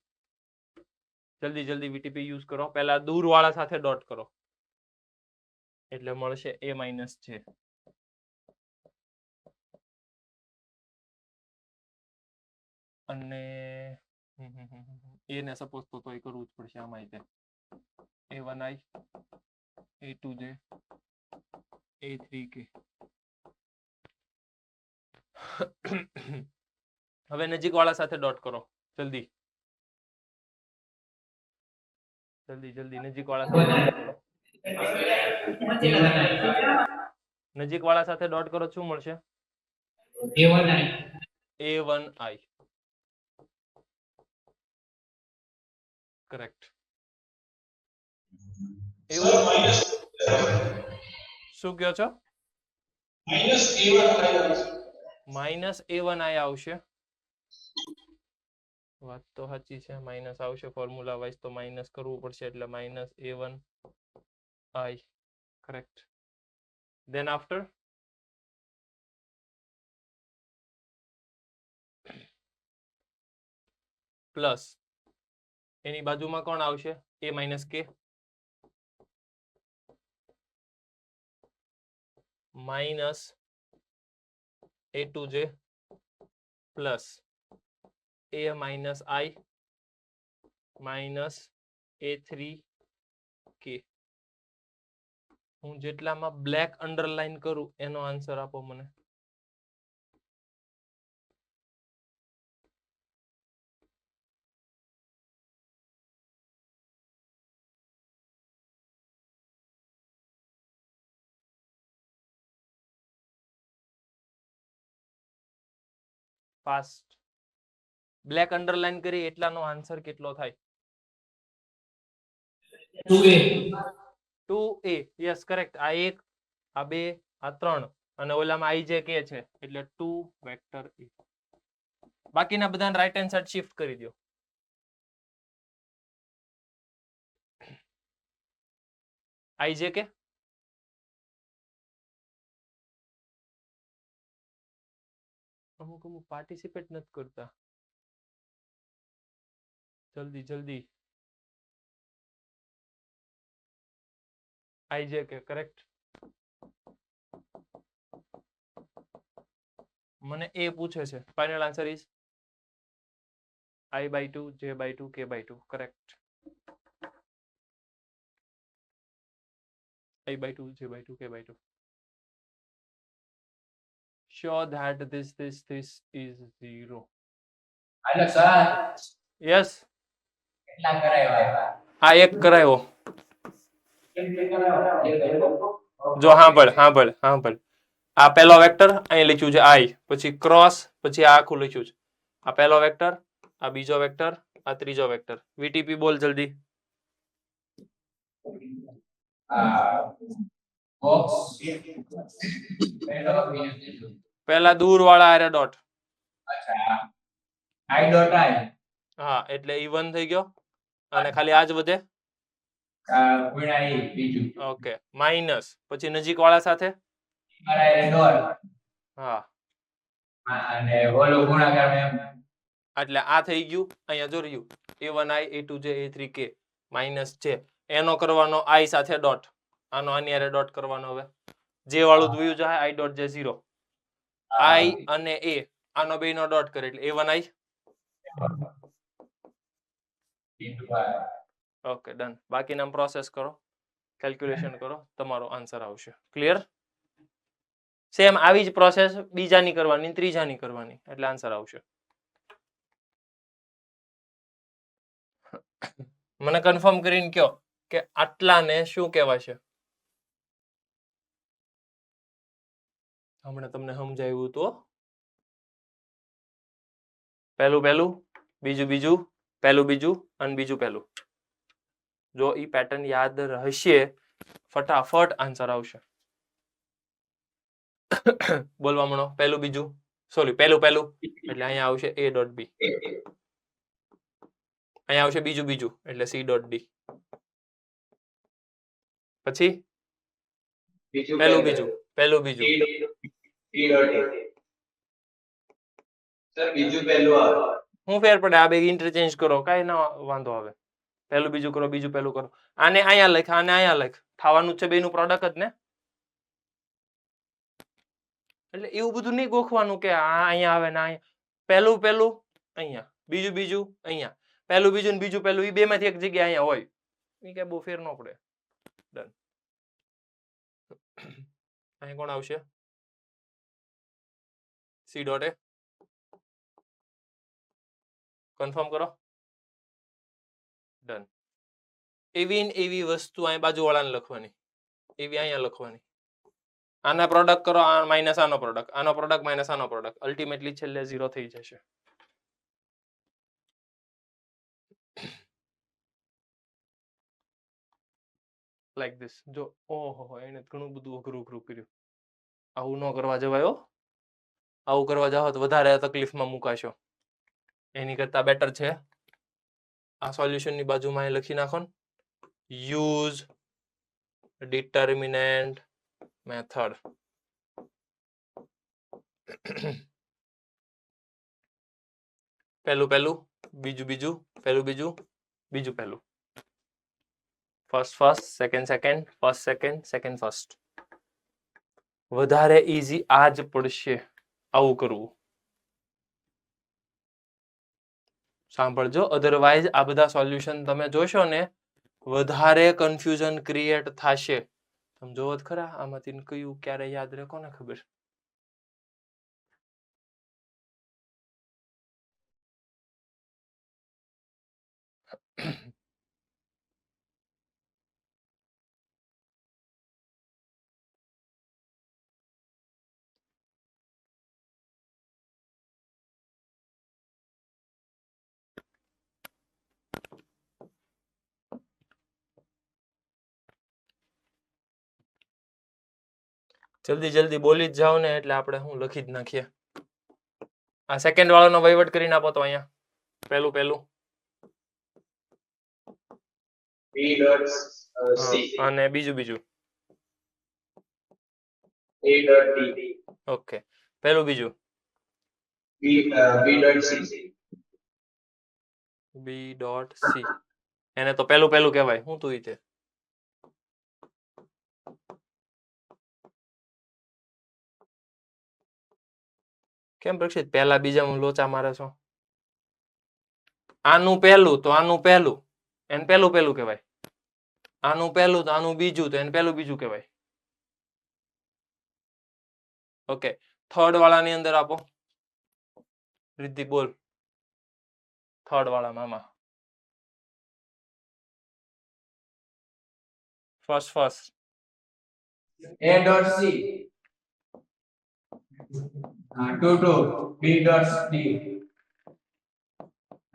જલ્દી જલ્દી વીટીપી યુઝ કરો. પહેલા દૂર વાળા સાથે ડોટ કરો એટલે મળશે a માઇનસ j. અને એને સપોઝ તો તોય કરવું જ પડશે આમાં તે a1i a2j a3k હવે નજીક વાળા સાથે ડોટ કરો જલ્દી જલ્દી જલ્દી નજીક વાળા સાથે ડોટ કરો નજીક વાળા સાથે ડોટ કરો શું મળશે a1i કરેક્ટ Sir, minus શું કહો છો minus A1 માઇનસ a1i આવશે વાત તો સાચી છે માઇનસ આવશે ફોર્મ્યુલા વાઇઝ તો માઇનસ કરવું પડશે એટલે minus a1i correct then after plus એની બાજુમાં કોણ આવશે a minus k minus a2j plus a minus i minus a3k હું જેટલામાં બ્લેક અંડરલાઈન કરું એનો આન્સર આપો મને ફાસ્ટ બ્લેક અંડરલાઈન કરી એટલાનો આન્સર કેટલો થાય 2a યસ કરેક્ટ આ 1 આ 2 આ 3 અને ઓલામાં i જે કે છે એટલે 2 વેક્ટર a બાકીના બધાને રાઈટ હેન્ડ સાઈડ શિફ્ટ કરી દો i જે કે અમુક પાર્ટિસિપેટ નથી કરતા જલ્દી જલ્દી i જે કે કરેક્ટ મને એ પૂછે છે final answer is i/2 j/2 k/2 correct i/2 j/2 k/2 sure that this is 0 hello sir yes કેટલા કરાવ્યા આ એક કરાયો જો સાંભળ આ પહેલો વેક્ટર અહીં લખ્યું છે i પછી ક્રોસ પછી આ આખું લખ્યું છે આ પહેલો વેક્ટર આ બીજો વેક્ટર આ ત્રીજો વેક્ટર વીટીપી બોલ જલ્દી બોક્સ પહેલો બીજો પહેલા દૂર વાળા આરે ડોટ અચ્છા i ડોટ i હા એટલે e1 થઈ ગયો અને ખાલી આ જ વધે ગુણ્યા e બીજું ઓકે માઈનસ પછી નજીક વાળા સાથે મારા એ ડોટ હા અને ઓલો ગુણાકાર એમ એટલે આ થઈ ગયું અહીંયા જો રહ્યું a1i a2j a3k માઈનસ છે એનો કરવાનો i સાથે ડોટ આનો આની હારે ડોટ કરવાનો હવે જે વાળું દ્વયું જાય i ડોટ જે 0 i અને a આનો બેનો ડોટ કરે એટલે a1i ઓકે ડન બાકીના પ્રોસેસ કરો કેલ્ક્યુલેશન કરો તમારો આન્સર આવશે ક્લિયર સેમ આવી જ પ્રોસેસ બીજાની કરવાની ત્રીજાની કરવાની એટલે આન્સર આવશે મને કન્ફર્મ કરીને કયો કે આટલાને શું કહેવાશે હમણાં તમને સમજાવ્યું તો પહેલું બીજું પહેલું અને બીજું પહેલું જો ઈ પેટર્ન યાદ રહેશે ફટાફટ આન્સર આવશે બોલવા મળો પહેલું બીજું પહેલું એટલે અહીંયા આવશે a ડોટ b અહીંયા આવશે બીજું એટલે c ડોટ d પછી પહેલું બીજું e ડોટ a સર બીજું પહેલું આવે હું ફેર પડે આ બે ઇન્ટરચેન્જ કરો કાઈ ના વાંધો આવે પહેલું બીજું કરો બીજું પહેલું કરો આને અહીંયા લખ આને અહીંયા લખ થવાનું છે બેનું પ્રોડક્ટ જ ને એટલે એવું બધું નહીં ગોખવાનું કે આ અહીંયા આવે ને અહીંયા પહેલું અહીંયા બીજું અહીંયા, પહેલું બીજું ને બીજું પહેલું, એ બે માંથી એક જગ્યા અહીંયા હોય, એ કઈ બહુ ફેર ન પડે. ડન. અહીં કોણ આવશે? સી ડોટ એ. કન્ફર્મ કરો. ડન. એવી વસ્તુ અહીં બાજુવાળાને લખવાની, એવી અહીંયા લખવાની. આના પ્રોડક્ટ કરો, આ માઇનસ આનો પ્રોડક્ટ માઇનસ આનો પ્રોડક્ટ, અલ્ટિમેટલી છેલ્લે 0 થઈ જશે. Like this. જો ઓહો એને ઘણું બધું અઘરું કર્યું. આવું ન કરવા જવાય. આવું કરવા જાવ તો વધારે તકલીફમાં મુકાશો. એની કરતા બેટર છે આ સોલ્યુશનની બાજુમાં લખી નાખો, યુઝ ડિટર્મિનન્ટ મેથડ. પહેલું બીજું પહેલું, ફર્સ્ટ સેકન્ડ ફર્સ્ટ. વધારે ઈઝી આ જ પડશે આવું કરવું. સાંભળજો, અધરવાઇઝ આ બધા સોલ્યુશન તમે જોશો ને વધારે કન્ફ્યુઝન ક્રિએટ થશે. તમે જોવો જ ખરા આમાંથી કયું ક્યારે યાદ રહે કોને ખબર. જલ્દી બોલી જ જાઓ ને એટલે આપણે હું લખી જ નાખીએ. આ સેકન્ડ વાળાનો વહીવટ કરીને આપો તો અહીંયા પહેલું B dot C અને બીજું A dot D ઓકે. પહેલું બીજું B dot C B dot C. એને તો પહેલું કહેવાય. હું તું ઈ કેમ પરીક્ષિત પહેલા બીજામાં લોચા મારે છો? આનું પહેલું તો આનું પહેલું, એને પહેલું કહેવાય. આનું પહેલું તો આનું બીજું તો એને પહેલું બીજું કહેવાય. ઓકે. થર્ડ વાળાની અંદર આપો. રિદ્ધિ બોલ. થર્ડ વાળા મામા. First A dot C 2 B dot D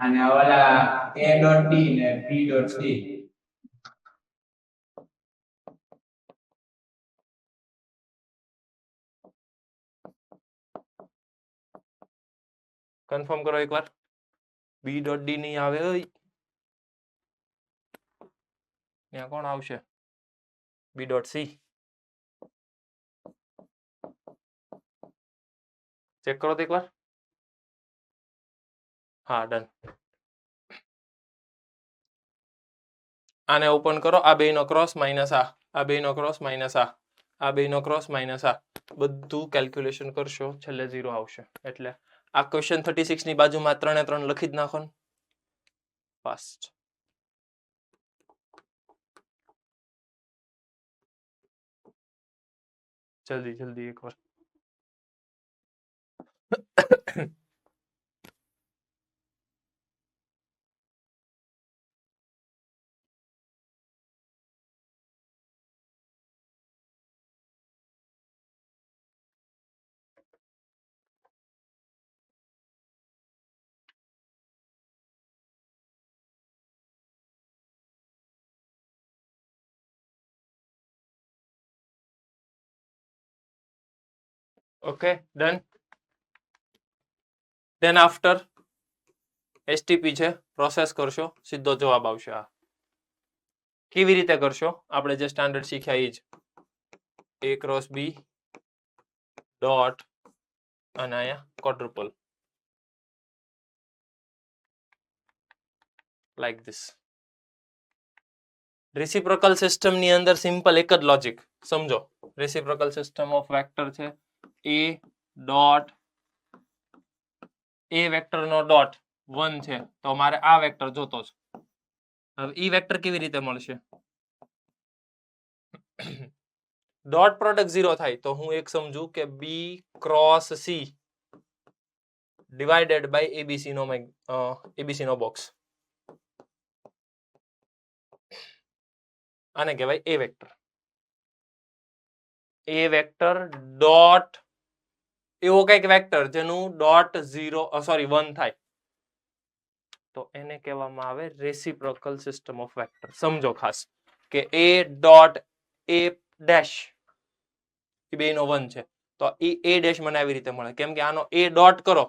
અને ઓલા A dot D ને B dot C. કન્ફર્મ કરો એકવાર. B dot D નહીં આવે. ત્યાં કોણ આવશે? B dot C. ચેક કરો તો એકવાર. હા ડન. આને ઓપન કરો. આ બેનો ક્રોસ માઇનસ આ બેનો ક્રોસ માઇનસ આ બેનો ક્રોસ માઇનસ આ બધું કેલ્ક્યુલેશન કરશો છેલ્લે 0 આવશે. એટલે આ ક્વેશ્ચન 36 ની બાજુમાં 3 એ 3 લખી જ નાખો ને. ફાસ્ટ. જલ્દી એકવાર. Okay done. Than after STP છે, પ્રોસેસ કરશો સીધો જવાબ આવશે. આ કેવી રીતે કરશો? આપણે જે સ્ટાન્ડર્ડ શીખ્યા એ જ. A ક્રોસ B ડોટ અને અહીંયા quadruple like this. Reciprocal system ની અંદર સિમ્પલ એક જ લોજિક સમજો. રેસિપ્રોકલ સિસ્ટમ ઓફ વેક્ટર છે A ડોટ A વેક્ટર નો ડોટ 1 છે તો મારે આ વેક્ટર જોતો છે. હવે ઈ વેક્ટર કેવી રીતે મળશે? ડોટ પ્રોડક્ટ 0 થાય તો હું એક સમજુ કે B cross C divided by ABC નો બોક્સ. આને કહેવાય A vector. A vector dot એવો કઈક વેક્ટર જેનું ડોટ 1 થાય તો એને કહેવામાં આવે રેસિપ્રોકલ સિસ્ટમ ઓફ વેક્ટર. સમજો ખાસ કે A ડોટ A ડેશ એ બેનો 1 છે તો એ A ડેશ મને આવી રીતે મળે કેમ કે આનો A ડોટ કરો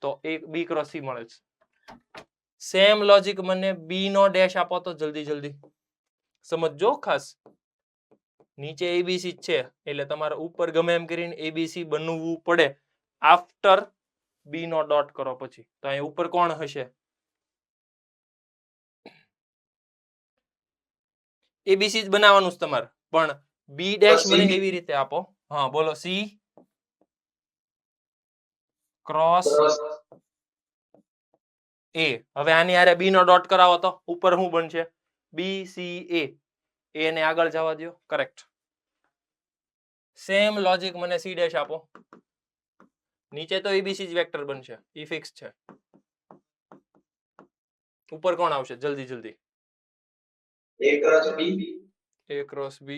તો એ B ક્રોસ C મળે છે. સેમ લોજિક મને B નો ડેશ આપો તો જલ્દી સમજજો ખાસ. નીચે ABC છે એટલે તમારે ઉપર ગમે એમ કરીને ABC બનવું પડે આફ્ટર B નો ડોટ કરો પછી. તો અહીં ઉપર કોણ હશે? ABC જ બનાવવાનું છે તમારે પણ B ડેશ મને એવી રીતે આપો. હા બોલો. C cross A. હવે આની હારે B નો ડોટ કરાવો તો ઉપર શું બનશે? BCA. A ને આગળ જવા દો. કરેક્ટ. સેમ લોજિક મને C ડેશ આપો. નીચે તો ABC જ વેક્ટર બનશે ઈ ફિક્સ છે. ઉપર કોણ આવશે? જલ્દી. A cross B. A cross B.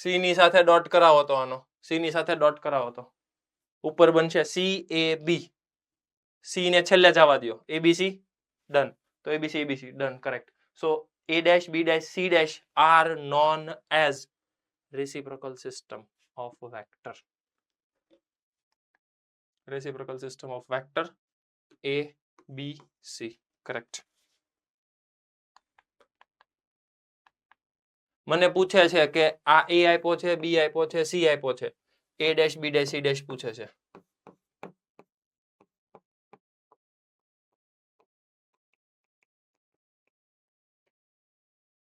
C ની સાથે ડોટ કરાવો તો આનો C ની સાથે ડોટ કરાવો તો ઉપર બનશે CAB. C ને છેલ્લે જવા દો. ABC done. તો ABC done. Correct. So A dash B dash C dash are known as reciprocal system of vector. Reciprocal system of vector A B C. Correct. મને પૂછે છે કે આ A આપ્યો છે, B આપ્યો છે, C આપ્યો છે. A dash B dash C dash પૂછે છે.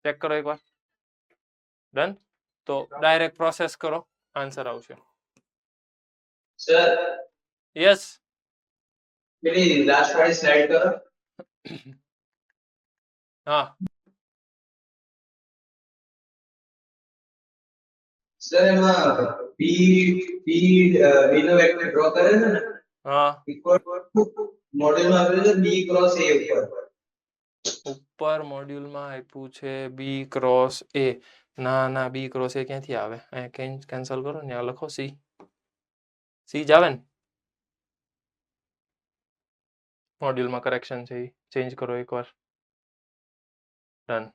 ચેક કરો એકવાર. ડન. તો ડાયરેક્ટ પ્રોસેસ કરો આન્સર આવશે. Sir yes. પેલી લાસ્ટ વાળી સ્લાઇડ કરો. હા સર એમાં B નો વેક્ટર ડ્રો કરે છે ને હા ઇક્વલ મોડેલમાં આપેલું છે B ક્રોસ A ઉપર મોડ્યુલમાં આપ્યું છે B ક્રોસ A. ના B ક્રોસ A ક્યાંથી આવે? અહીંયા કેન્સલ કરો ને આ લખો C જ આવે ને મોડ્યુલમાં. કરેક્શન છે ચેન્જ કરો એકવાર. Done.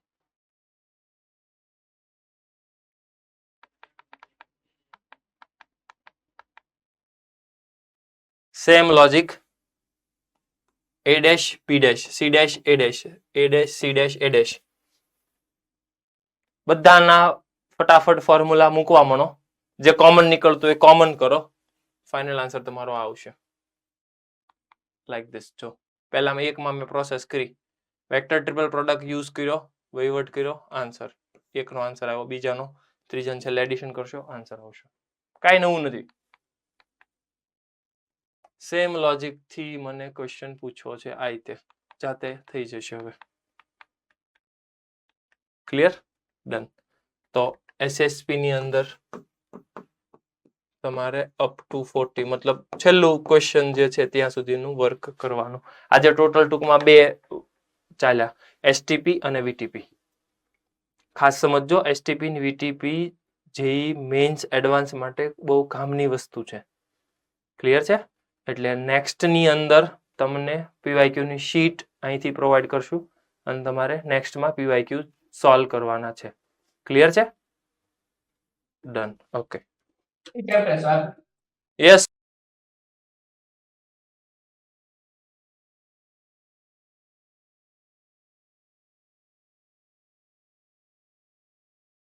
Same logic A dash B dash C dash A dash A dash C dash A dash બધાના ફટાફટ ફોર્મ્યુલા મૂકવા માંડો. જે કોમન નીકળતું એ કોમન કરો. ફાઇનલ આન્સર તમારો આવશે લાઈક ધીસ. જો પહેલામાં એકમાં મેં પ્રોસેસ કરી વેક્ટર ટ્રિપલ પ્રોડક્ટ યુઝ કર્યો વહીવટ કર્યો આન્સર. એકનો આન્સર આવ્યો. બીજાનો ત્રીજાનો છેલ્લે એડિશન કરશો આન્સર આવશે. કાંઈ નવું નથી. સેમ લોજિક થી મને ક્વેશ્ચન પૂછવો છે આ રીતે જાતે થઈ જશે. હવે ક્લિયર? ડન. તો SSP ની અંદર તમારે અપ ટુ 40 મતલબ છેલ્લું ક્વેશ્ચન જે છે ત્યાં સુધીનું વર્ક કરવાનું. આજે ટોટલ ટૂંકમાં 2 ચાલ્યા STP અને VTP. ખાસ સમજો STP અને VTP જેઈ મેન્સ એડવાન્સ માટે બહુ કામની વસ્તુ છે. ક્લિયર છે? એટલે નેક્સ્ટ ની અંદર તમને PYQ ની શીટ અહીંથી પ્રોવાઈડ કરશું અને તમારે નેક્સ્ટમાં PYQ સોલ્વ કરવાના છે. ક્લિયર છે? ડન. ઓકે. Sir yes.